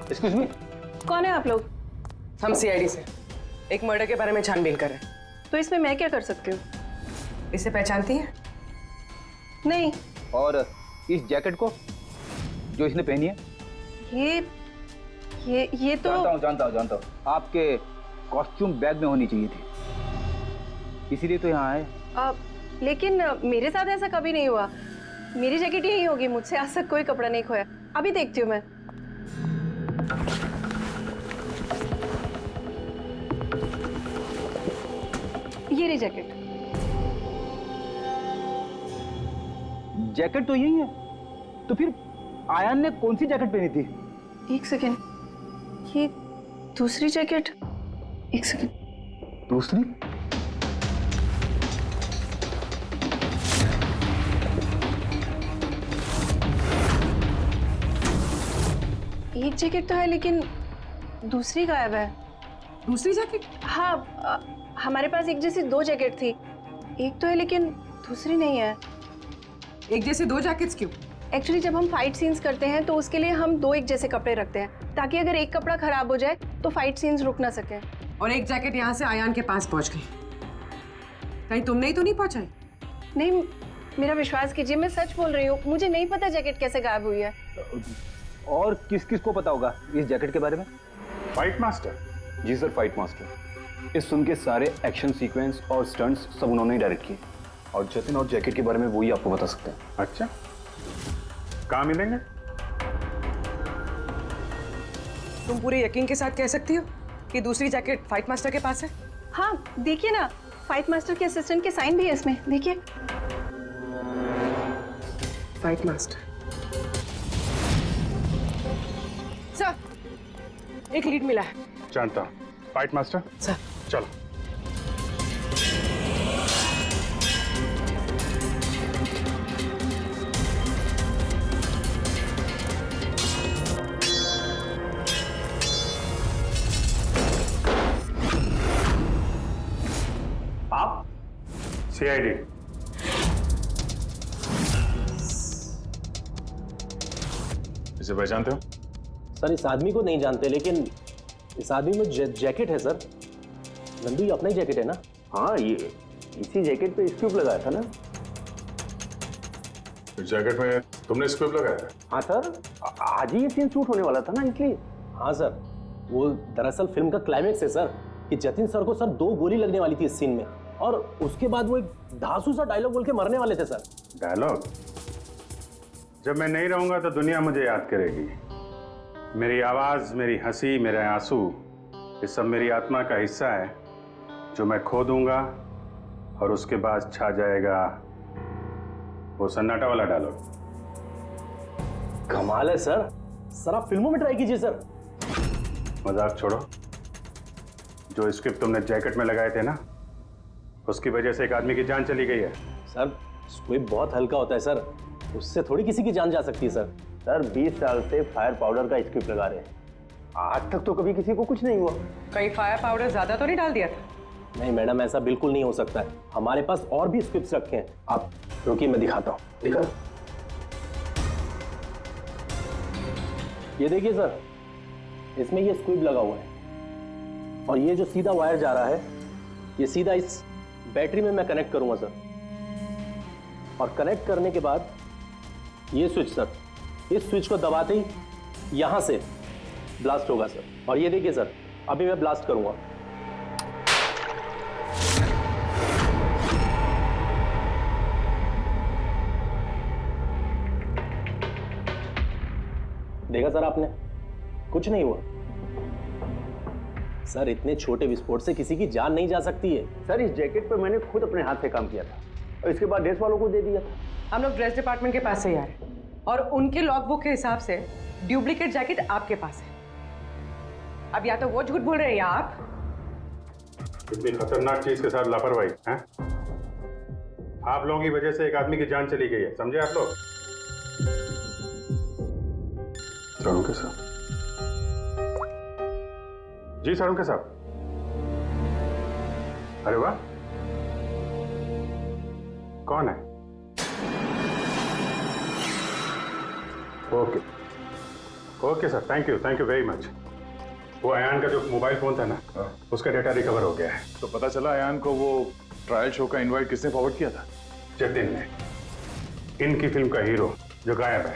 एक्सक्यूज मी, कौन है आप लोग? हम सीआईडी से एक मर्डर के बारे में छानबीन कर रहे हैं। तो इसमें मैं क्या कर सकती हूँ? इसे पहचानती हैं? नहीं। और इस जैकेट को जो इसने पहनी है? ये तो जानता हूँ। आपके कॉस्ट्यूम बैग में होनी चाहिए थी, इसीलिए तो यहाँ आए। लेकिन मेरे साथ ऐसा कभी नहीं हुआ। मेरी जैकेट यही होगी, मुझसे आज तक कोई कपड़ा नहीं खोया। अभी देखती हूँ मैं। ये रही जैकेट। जैकेट तो यही है, तो फिर आयान ने कौन सी जैकेट पहनी थी? एक सेकेंड, ये दूसरी जैकेट। एक सेकेंड, दूसरी? एक जैकेट तो है लेकिन दूसरी गायब है। दूसरी जैकेट? हाँ, हमारे पास एक जैसी दो जैकेट थी। एक तो है लेकिन दूसरी नहीं है। एक जैसे दो जैकेट्स क्यों? एक्चुअली जब हम फाइट सीन्स करते हैं तो उसके लिए हम दो एक जैसे कपड़े रखते हैं, ताकि अगर एक कपड़ा खराब हो जाए तो फाइट सीन्स रुक ना सके। और एक जैकेट यहाँ से आयान के पास पहुंच गई। कहीं तुमने ही तो नहीं पहुंचाई? नहीं, मेरा विश्वास कीजिए, मैं सच बोल रही हूँ। मुझे नहीं पता जैकेट कैसे गायब हुई है। और किस किस को पता होगा इस जैकेट के बारे में? Fight master. जी सर, फाइट मास्टर। इस फिल्म के सारे एक्शन सीक्वेंस और स्टंट्स सब उन्होंने ही डायरेक्ट किए। और जतिन और जैकेट के बारे में वही आपको बता सकते हैं। अच्छा, कहाँ मिलेंगे? तुम पूरे यकीन के साथ कह सकती हो कि दूसरी जैकेट फाइट मास्टर के पास है? हाँ, देखिए ना, फाइट मास्टर के असिस्टेंट के साइन भी है इसमें, देखिए। Fight master. सर, एक लीड मिला है। जानता हूँ। फाइट मास्टर सर, चलो। आप? सीआईडी। इसे पहचानते हो? सर इस आदमी को नहीं जानते, लेकिन इस आदमी में जैकेट है सर। नंदू, ये अपना ही जैकेट है ना? हाँ, ये इसी जैकेट पे स्क्यूब लगाया था ना। इस जैकेट में तुमने स्क्यूब लगाया था? हाँ सर, आज ही ये सीन शूट होने वाला था ना, इसलिए। हाँ सर, वो दरअसल फिल्म का क्लाइमेक्स है सर, कि जतिन सर को सर 2 गोली लगने वाली थी इस सीन में, और उसके बाद वो एक धांसू सा डायलॉग बोल के मरने वाले थे सर। डायलॉग? जब मैं नहीं रहूंगा तो दुनिया मुझे याद करेगी। मेरी आवाज, मेरी हंसी, मेरे आंसू, ये सब मेरी आत्मा का हिस्सा है जो मैं खो दूंगा, और उसके बाद छा जाएगा वो सन्नाटा वाला डायलॉग। कमाल है सर। सर आप फिल्मों में ट्राई कीजिए सर। मजाक छोड़ो। जो स्क्रिप्ट तुमने जैकेट में लगाए थे ना, उसकी वजह से एक आदमी की जान चली गई है। सर स्क्विब बहुत हल्का होता है सर, उससे थोड़ी किसी की जान जा सकती है सर। सर 20 साल से फायर पाउडर का स्क्रिप्ट लगा रहे हैं, आज तक तो कभी किसी को कुछ नहीं हुआ। कहीं फायर पाउडर ज्यादा तो नहीं डाल दिया था? नहीं मैडम, ऐसा बिल्कुल नहीं हो सकता है। हमारे पास और भी स्क्रिप्ट्स रखे हैं। आप रुकिए, मैं दिखाता हूँ। दिखा। ये देखिए सर, इसमें ये स्क्विब लगा हुआ है, और ये जो सीधा वायर जा रहा है, ये सीधा इस बैटरी में मैं कनेक्ट करूंगा सर। और कनेक्ट करने के बाद ये स्विच सर, इस स्विच को दबाते ही यहां से ब्लास्ट होगा सर। और ये देखिए सर, अभी मैं ब्लास्ट करूंगा। देखा सर आपने, कुछ नहीं हुआ। सर इतने छोटे विस्फोट से किसी की जान नहीं जा सकती है। सर इस जैकेट पर मैंने खुद अपने हाथ से काम किया था और इसके बाद ड्रेस वालों को दे दिया था। हम लोग ड्रेस डिपार्टमेंट के पास से ही आ रहे हैं और उनके लॉगबुक के हिसाब से डुप्लीकेट जैकेट आपके पास है। अब या तो वो झूठ बोल रहे हैं या आप। इतनी खतरनाक चीज के साथ लापरवाही है? आप लोगों की वजह से एक आदमी की जान चली गई है, समझे आप लोग? साळुंखे साहब। जी साळुंखे साहब। अरे वाह, कौन है? Okay okay sir, thank you very much. वो अयान का जो मोबाइल फोन था ना, उसका डेटा रिकवर हो गया है। तो पता चला अयान को वो ट्रायल शो का इनवाइट किसने फॉरवर्ड किया था? जतिन ने, इनकी फिल्म का हीरो जो गायब है।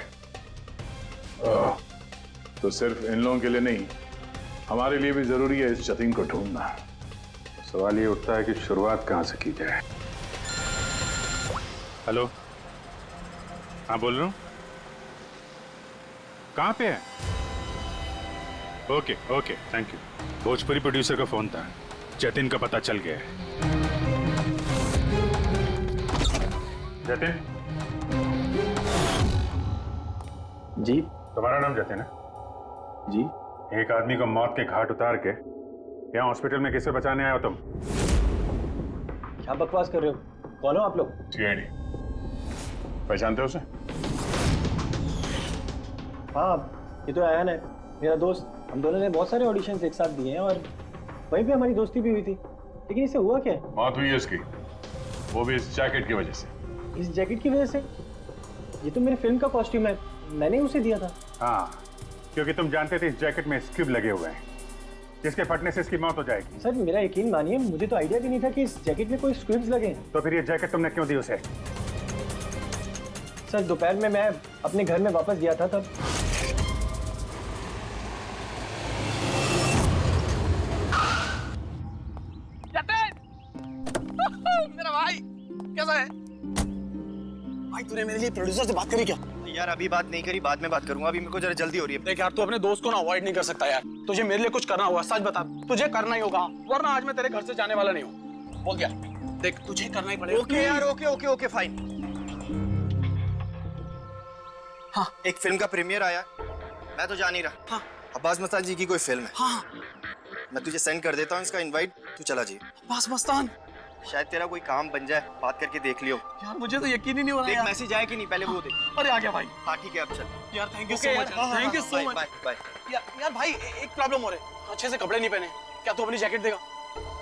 तो सिर्फ इन लोगों के लिए नहीं, हमारे लिए भी जरूरी है इस जतिन को ढूंढना। सवाल ये उठता है कि शुरुआत कहां से की जाए। हेलो, हाँ बोल रहा हूँ। कहाँ पे है? Okay okay, thank you. Bhojpuri producer का फोन था, जतिन का पता चल गया है। जतिन जी। तुम्हारा नाम जतिन है? जी। एक आदमी को मौत के घाट उतार के यहाँ हॉस्पिटल में किसे बचाने आए हो तुम? क्या बकवास कर रहे हो? कौन हो आप लोग? सीआईडी। पहचानते हो उसे? हाँ, ये तो अयान है, मेरा दोस्त। हम दोनों ने बहुत सारे ऑडिशंस एक साथ दिए हैं और वहीं पे हमारी दोस्ती भी हुई थी। लेकिन इसे हुआ क्या? मौत हुई है उसकी, वो भी इस जैकेट की वजह से। इस जैकेट की वजह से? ये तो मेरी फिल्म का कॉस्ट्यूम है, मैंने उसे दिया था। हाँ, क्योंकि तुम जानते थे इस जैकेट में स्क्यूब लगे हुए हैं, जिसके फटने से इसकी मौत हो जाएगी। सर मेरा यकीन मानिए, मुझे तो आइडिया भी नहीं था कि इस जैकेट में कोई स्क्विब्स लगे हैं। तो फिर ये जैकेट तुमने क्यों दी उसे? सर दोपहर में मैं अपने घर में वापस गया था, तब मेरा भाई कैसा है? भाई तूने मेरे लिए प्रोड्यूसर से बात करी क्या? यार अभी बात नहीं करी, बाद में बात करूंगा। अभी मेरे को जरा जल्दी हो रही है। देख यार, तू अपने दोस्त को ना अवॉइड नहीं कर सकता यार। तुझे मेरे लिए कुछ करना होगा, सच बता। तुझे करना ही होगा, वरना आज मैं तेरे घर से जाने वाला नहीं हूँ। बोल दिया। देख तुझे करना ही पड़ेगा। ओके यार, ओके ओके ओके फाइन। हाँ, एक फिल्म का प्रीमियर आया, मैं तो जान ही रहा। हाँ, अब्बास मस्तान जी की कोई फिल्म है। हाँ, मैं तुझे सेंड कर देता हूँ इसका इनवाइट, तू चला जी। अब्बास मस्तान, शायद तेरा कोई काम बन जाए, बात करके देख लियो। यार मुझे तो यकीन ही नहीं हो रहा। देख मैसेज आया कि नहीं, पहले वो देख। अरे आ गया भाई। हाँ ठीक है, अब चल। यार thank you so much, thank you so much. Bye bye. यार भाई एक प्रॉब्लम हो रही है, अच्छे से कपड़े नहीं पहने। क्या तू अपनी जैकेट देगा?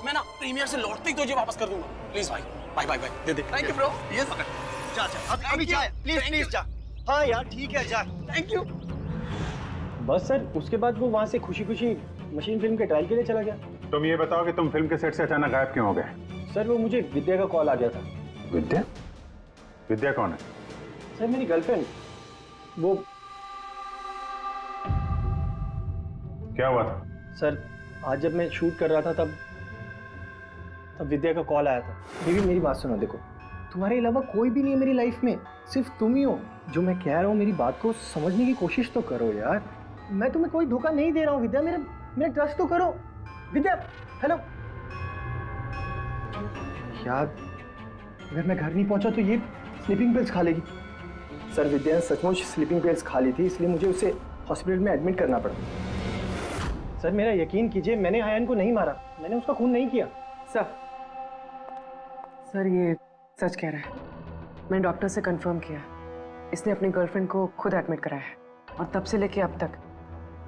मैं ना प्रीमियर से लौटते ही तुझे वापस कर दूंगा। प्लीज भाई, बाय बाय बाय, दे दे। Thank you bro. यस जा जा, अभी जा, प्लीज प्लीज जा। हाँ यार ठीक है, जा। Thank you. बस सर, उसके बाद वो वहाँ से खुशी खुशी मशीन फिल्म के ट्रायल के लिए चला गया। तुम ये बताओ कि तुम फिल्म के सेट से अचानक गायब क्यों हो गए? सर वो मुझे विद्या का कॉल आ गया था। विद्या? विद्या कौन है? सर मेरी गर्लफ्रेंड। वो क्या हुआ था? सर आज जब मैं शूट कर रहा था तब विद्या का कॉल आया था। बेबी मेरी बात सुनो, देखो तुम्हारे अलावा कोई भी नहीं है मेरी लाइफ में, सिर्फ तुम ही हो। जो मैं कह रहा हूँ मेरी बात को समझने की कोशिश तो करो यार। मैं तुम्हें कोई धोखा नहीं दे रहा हूँ विद्या, मेरा ट्रस्ट तो करो। विद्या हेलो। यार अगर मैं घर नहीं पहुंचा तो ये स्लीपिंग पिल्स खा लेगी। सर विद्या ने सचमुच स्लीपिंग पिल्स खा ली थी, इसलिए मुझे उसे हॉस्पिटल में एडमिट करना पड़ा। सर मेरा यकीन कीजिए, मैंने आयन को नहीं मारा, मैंने उसका खून नहीं किया। सर ये सच कह रहा है। मैंने डॉक्टर से कंफर्म किया, इसने अपनी गर्लफ्रेंड को खुद एडमिट कराया है और तब से लेके अब तक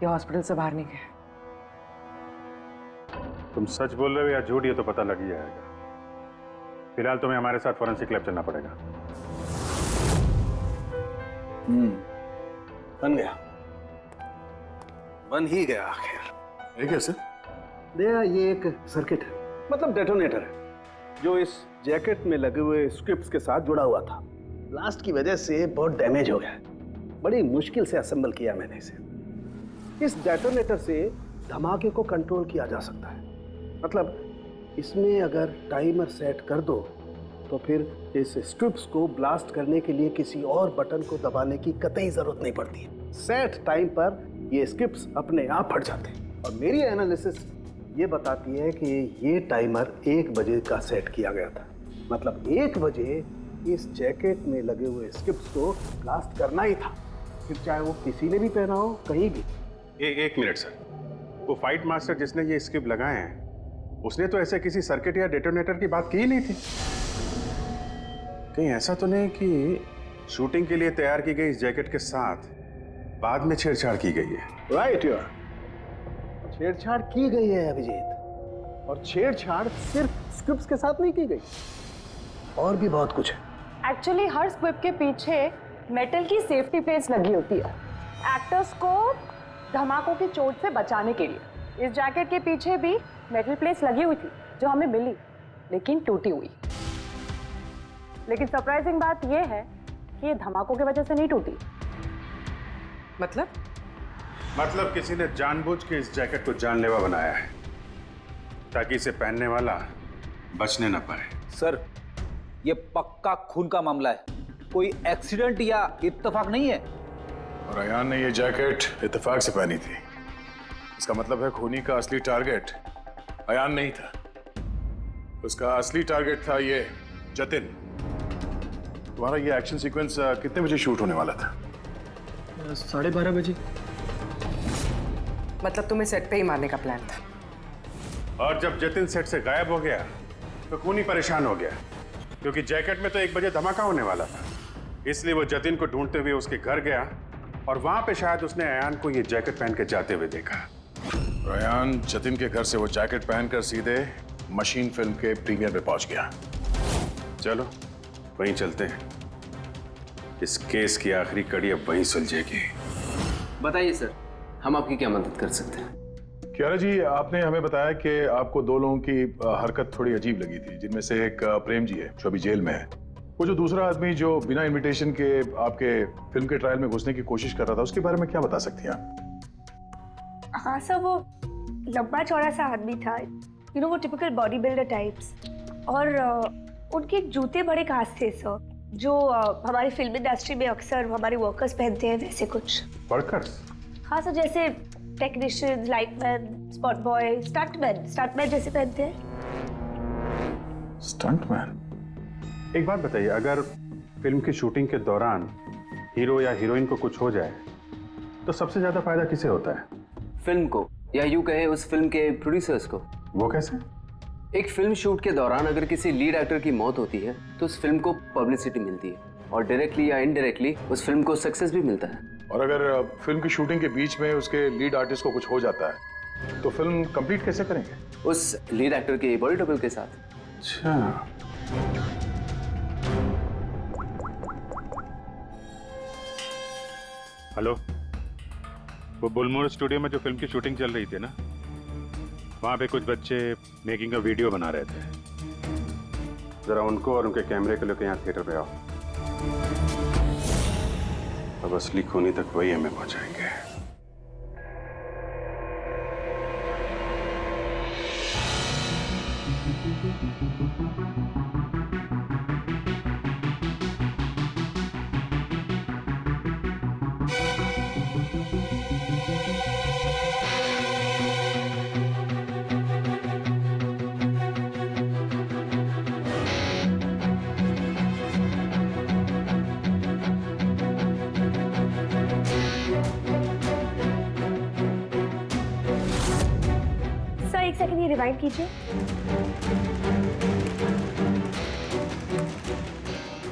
ये हॉस्पिटल से बाहर नहीं गया। तुम सच बोल रहे हो या झूठ, ये तो पता लग ही जाएगा। फिलहाल तुम्हें हमारे साथ फोरेंसिक लैब चलना पड़ेगा। बन गया, बन ही गया आखिर। ये कैसे? दया ये एक सर्किट है, मतलब डेटोनेटर है, जो इस जैकेट में लगे हुए स्क्रिप्ट्स के साथ जुड़ा हुआ था। ब्लास्ट की वजह से बहुत डैमेज हो गया है, बड़ी मुश्किल से असेंबल किया मैंने इसे। इस डेटोनेटर से धमाके को कंट्रोल किया जा सकता है, मतलब इसमें अगर टाइमर सेट कर दो तो फिर इस स्ट्रिप्स को ब्लास्ट करने के लिए किसी और बटन को दबाने की कतई जरूरत नहीं पड़ती। सेट टाइम पर ये स्ट्रिप्स अपने आप फट जाते हैं और मेरी एनालिसिस ये बताती है कि ये टाइमर 1 बजे का सेट किया गया था। मतलब 1 बजे इस जैकेट में लगे हुए स्क्रिप्ट्स को ब्लास्ट करना ही था, फिर चाहे वो किसी ने भी पहना हो, कहीं भी। एक मिनट सर, वो फाइट मास्टर जिसने ये स्क्रिप्ट लगाए हैं, उसने तो ऐसे किसी सर्किट या डेटोनेटर की बात की ही नहीं थी। कहीं ऐसा तो नहीं कि शूटिंग के लिए तैयार की गई इस जैकेट के साथ बाद में छेड़छाड़ की गई है? राइट यार, छेड़छाड़ की गई है अभिजीत, और छेड़छाड़ सिर्फ स्क्रिप्ट्स के साथ नहीं की गई, और भी बहुत कुछ है। एक्चुअली हर स्क्रिप्ट के पीछे मेटल की सेफ्टी प्लेट्स लगी होती है एक्टर्स को धमाकों की चोट से बचाने के लिए। इस जैकेट के पीछे भी मेटल प्लेट्स लगी हुई थी जो हमें मिली, लेकिन टूटी हुई। लेकिन सरप्राइजिंग बात यह है कि ये धमाकों की वजह से नहीं टूटी। मतलब किसी ने जानबूझ के इस जैकेट को जानलेवा बनाया है ताकि इसे पहनने वाला बचने न पाए। सर, ये पक्का खून का मामला है, कोई एक्सीडेंट या इत्तेफाक नहीं है। और अयान ने ये जैकेट इत्तेफाक से पहनी थी। इसका मतलब है खूनी का असली टारगेट अयान नहीं था, उसका असली टारगेट था ये जतिन। तुम्हारा ये एक्शन सीक्वेंस कितने बजे शूट होने वाला था? 12:30 बजे। मतलब तुम्हें सेट पे ही मारने का प्लान था? और जब जतिन सेट से गायब हो गया तो खूनी परेशान हो गया, क्योंकि जैकेट में तो 1 बजे धमाका होने वाला था। इसलिए वो जतिन को ढूंढते हुए उसके घर गया और वहां पे शायद उसने अयान को ये जैकेट पहन के जाते हुए देखा। अयान जतिन के घर से वो जैकेट पहनकर सीधे मशीन फिल्म के प्रीमियर में पहुंच गया। चलो वहीं चलते हैं, इस केस की आखिरी कड़ी अब वहीं सुलझेगी। बताइए सर, हम आपकी क्या मदद कर सकते हैं? कियारा जी, आपने हमें बताया कि आपको 2 लोगों की हरकत थोड़ी अजीब लगी थी, जिनमें से एक प्रेम जी है जो अभी जेल में है। वो जो दूसरा आदमी जो बिना इनविटेशन के आपके फिल्म के ट्रायल में घुसने की कोशिश कर रहा था, उसके बारे में क्या बता सकती हैं आप? हाँ सर, वो लंबा चौड़ा सा आदमी था, यू नो वो टिपिकल बॉडी बिल्डर टाइप्स, और उनके जूते बड़े खास थे सर, जो हमारी फिल्म इंडस्ट्री में अक्सर हमारे वर्कर्स पहनते हैं, वैसे कुछ। वर्कर्स? हाँ सर, जैसे technician, lightman, spot boy, stuntman जैसे पहनते हैं। स्टंटमैन? एक बात बताइए, अगर फिल्म की शूटिंग के दौरान हीरो या हीरोइन को कुछ हो जाए तो सबसे ज्यादा फायदा किसे होता है? फिल्म को, या यूं कहे उस फिल्म के प्रोड्यूसर्स को। वो कैसे? एक फिल्म शूट के दौरान अगर किसी लीड एक्टर की मौत होती है तो उस फिल्म को पब्लिसिटी मिलती है, और डायरेक्टली या इनडायरेक्टली उस फिल्म को सक्सेस भी मिलता है। और अगर फिल्म की शूटिंग के बीच में उसके लीड आर्टिस्ट को कुछ हो जाता है तो फिल्म कंप्लीट कैसे करेंगे? उस लीड एक्टर के बॉडी डबल के साथ। अच्छा, हेलो, वो बुलमोर स्टूडियो में जो फिल्म की शूटिंग चल रही थी ना, वहां पे कुछ बच्चे मेकिंग का वीडियो बना रहे थे। जरा उनको और उनके कैमरे को लेकर यहाँ थिएटर पे आओ। अब असली खूनी तक वही हमें पहुंचाएंगे। एक सेकंड ये रिवाइंड कीजिए।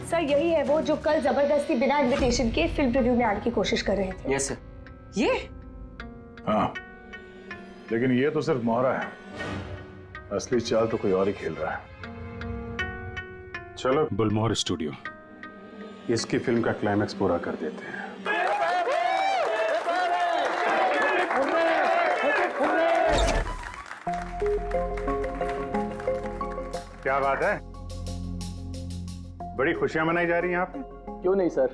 सर, यही है वो जो कल जबरदस्ती बिना इनविटेशन के फिल्म रिव्यू में आने की कोशिश कर रहे थे। Yes sir. ये? हाँ, लेकिन ये तो सिर्फ मोहरा है, असली चाल तो कोई और ही खेल रहा है। चलो बुलमोहर स्टूडियो, इसकी फिल्म का क्लाइमैक्स पूरा कर देते हैं। क्या बात है, बड़ी खुशियां मनाई जा रही हैं आप? क्यों नहीं सर,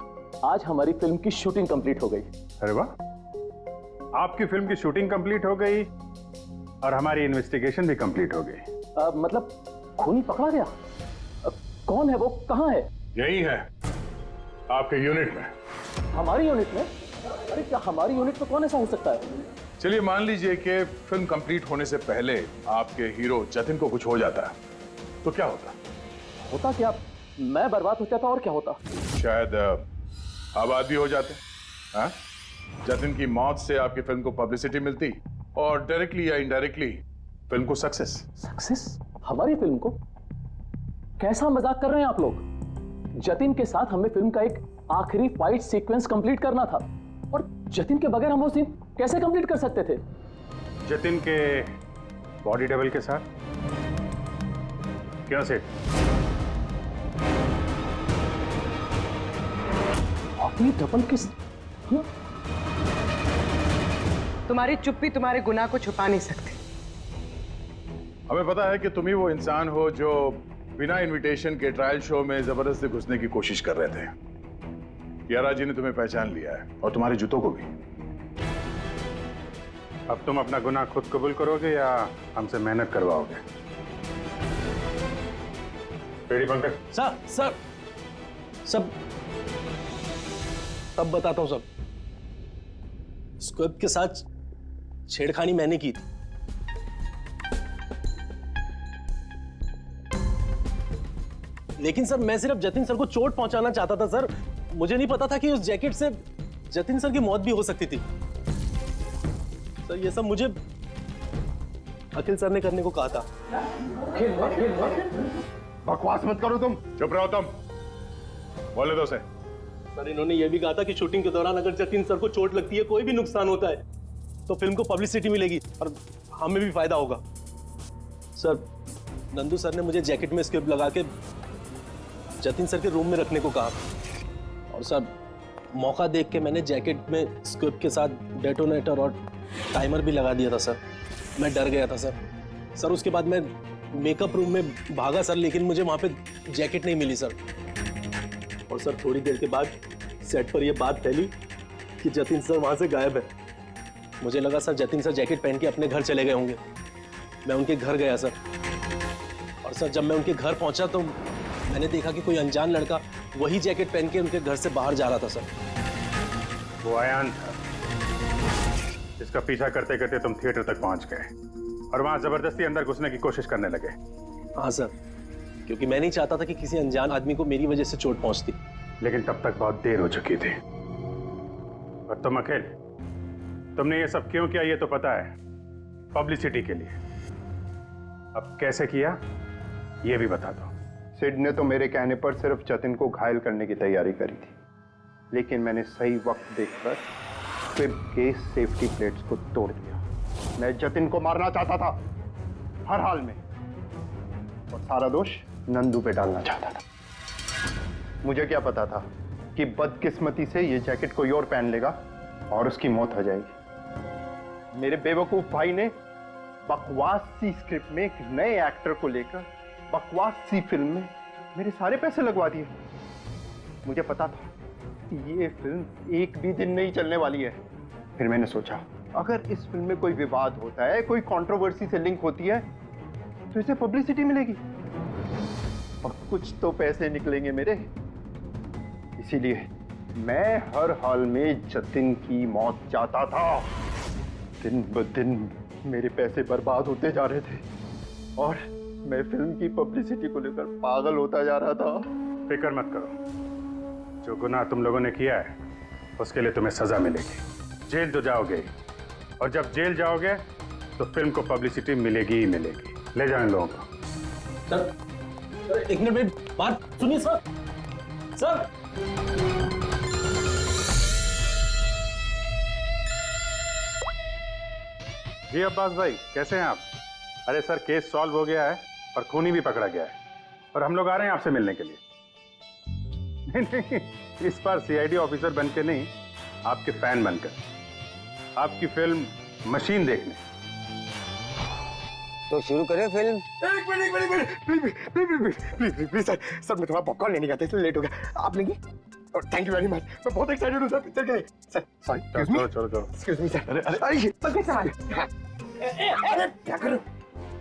आज हमारी फिल्म की शूटिंग कंप्लीट हो गई। अरे वाह, आपकी फिल्म की शूटिंग कंप्लीट हो गई और हमारी इन्वेस्टिगेशन भी कंप्लीट हो गई। मतलब खूनी पकड़ा गया? कौन है वो, कहाँ है? यही है, आपके यूनिट में। हमारी यूनिट में? अरे क्या हमारी यूनिट में कौन ऐसा हो सकता है? चलिए मान लीजिए कि फिल्म कंप्लीट होने से पहले आपके हीरो जतिन को कुछ हो जाता है, तो क्या होता? होता क्या? मैं बर्बाद हो जाता और क्या होता? शायद आबाद भी हो जाते। हाँ? जतिन की मौत से आपकी फिल्म को पब्लिसिटी मिलती और डायरेक्टली या इनडायरेक्टली फिल्म को सक्सेस। सक्सेस? हमारी फिल्म को? कैसा मजाक कर रहे हैं आप लोग? जतिन के साथ हमें फिल्म का एक आखिरी फाइट सीक्वेंस कंप्लीट करना था और जतिन के बगैर हम वो सीन कैसे कंप्लीट कर सकते थे? जतिन के बॉडी डबल के साथ? क्यों सेठ? आखिरी डबल किस? तुम्हारी चुप्पी तुम्हारे गुनाह को छुपा नहीं सकती। हमें पता है कि तुम ही वो इंसान हो जो बिना इनविटेशन के ट्रायल शो में जबरदस्ती घुसने की कोशिश कर रहे थे। कियारा जी ने तुम्हें पहचान लिया है और तुम्हारे जूतों को भी। अब तुम अपना गुनाह खुद कबूल करोगे या हमसे मेहनत करवाओगे? रेडी पंकज? सर सब तब बताता हूं सब। स्क्रिप्ट के साथ छेड़खानी मैंने की थी। लेकिन सर मैं सिर्फ जतिन सर को चोट पहुंचाना चाहता था सर। मुझे नहीं पता था कि उस जैकेट से जतिन सर की मौत भी हो सकती थी। सर ये सब मुझे अखिल सर ने करने को कहा था। बकवास मत करो तुम। चुप रहो तुम। बोले दो से। सर इन्होंने ये भी कहा था कि शूटिंग के दौरान अगर जतिन सर को चोट लगती है, कोई भी नुकसान होता है, तो फिल्म को पब्लिसिटी मिलेगी और हमें भी फायदा होगा। सर नंदू सर ने मुझे जैकेट में स्क्रिप्ट लगा के जतिन सर के रूम में रखने को कहा और सर मौका देख के मैंने जैकेट में स्क्रिप्ट के साथ डेटोनेटर और टाइमर भी लगा दिया था सर। मैं डर गया था सर उसके बाद मैं मेकअप रूम में भागा सर, लेकिन मुझे वहां पे जैकेट नहीं मिली सर। और सर थोड़ी देर के बाद सेट पर यह बात फैली कि जतिन सर वहां से गायब है। मुझे लगा सर जतिन सर जैकेट पहन के अपने घर चले गए होंगे। मैं उनके घर गया सर और सर जब मैं उनके घर पहुंचा तो मैंने देखा कि कोई अनजान लड़का वही जैकेट पहन के उनके घर से बाहर जा रहा था सर। वो आयान था जिसका पीछा करते करते तुम थिएटर तक पहुंच गए और वहां जबरदस्ती अंदर घुसने की कोशिश करने लगे। हाँ सर, क्योंकि मैं नहीं चाहता था कि किसी अनजान आदमी को मेरी वजह से चोट पहुंचती। लेकिन तब तक बहुत देर हो चुकी थी। और तुम अखिल, तुमने ये सब क्यों किया ये तो पता है, पब्लिसिटी के लिए। अब कैसे किया ये भी बता दो। सिड ने तो मेरे कहने पर सिर्फ जतिन को घायल करने की तैयारी करी थी, लेकिन मैंने सही वक्त देखकर फिल्म के सेफ्टी प्लेट्स को तोड़ दिया। मैं जतिन को मारना चाहता था हर हाल में, और सारा दोष नंदू पे डालना चाहता था। मुझे क्या पता था कि बदकिस्मती से ये जैकेट कोई और पहन लेगा और उसकी मौत हो जाएगी। मेरे बेवकूफ भाई ने बकवास सी स्क्रिप्ट में एक नए एक्टर को लेकर बकवास सी फिल्म में मेरे सारे पैसे लगवा दिए। मुझे पता था कि ये फिल्म एक भी दिन नहीं चलने वाली है। फिर मैंने सोचा अगर इस फिल्म में कोई विवाद होता है, कोई कंट्रोवर्सी से लिंक होती है, तो इसे पब्लिसिटी मिलेगी और कुछ तो पैसे निकलेंगे मेरे। इसीलिए मैं हर हाल में जतिन की मौत चाहता था। दिन ब दिन मेरे पैसे बर्बाद होते जा रहे थे और मैं फिल्म की पब्लिसिटी को लेकर पागल होता जा रहा था। फिक्र मत करो, जो गुनाह तुम लोगों ने किया है उसके लिए तुम्हें सजा मिलेगी। जेल तो जाओगे और जब जेल जाओगे तो फिल्म को पब्लिसिटी मिलेगी ही मिलेगी। ले जाओ इन लोगों को। सर एक मिनट में बात सुनिए सर। सर जी अब्बास भाई, कैसे हैं आप? अरे सर केस सॉल्व हो गया है और खूनी भी पकड़ा गया है और हम लोग आ रहे हैं आपसे मिलने के लिए। नहीं, इस बार सीआईडी ऑफिसर बनके नहीं, आपके फैन बनकर, आपकी फिल्म मशीन देखने। तो शुरू करें फिल्म? एक मिनट प्लीज सर मैं थोड़ा पॉपकॉर्न लेने गया था इसलिए लेट हो गया। आप लेंगे? थैंक यू वेरी मच, मैं बहुत एक्साइटेड हूँ सर पिक्चर के लिए। सर सॉरी, चलो एक्सक्यूज मी सर। अरे सर कैसे आ रहे? अरे क्या करूं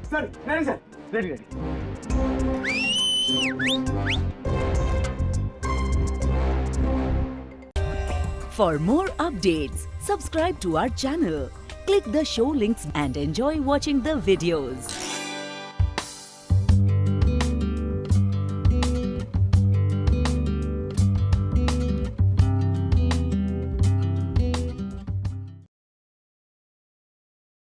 सर? नहीं sir, ready. For more updates, subscribe to our channel, Click the show links and enjoy watching the videos.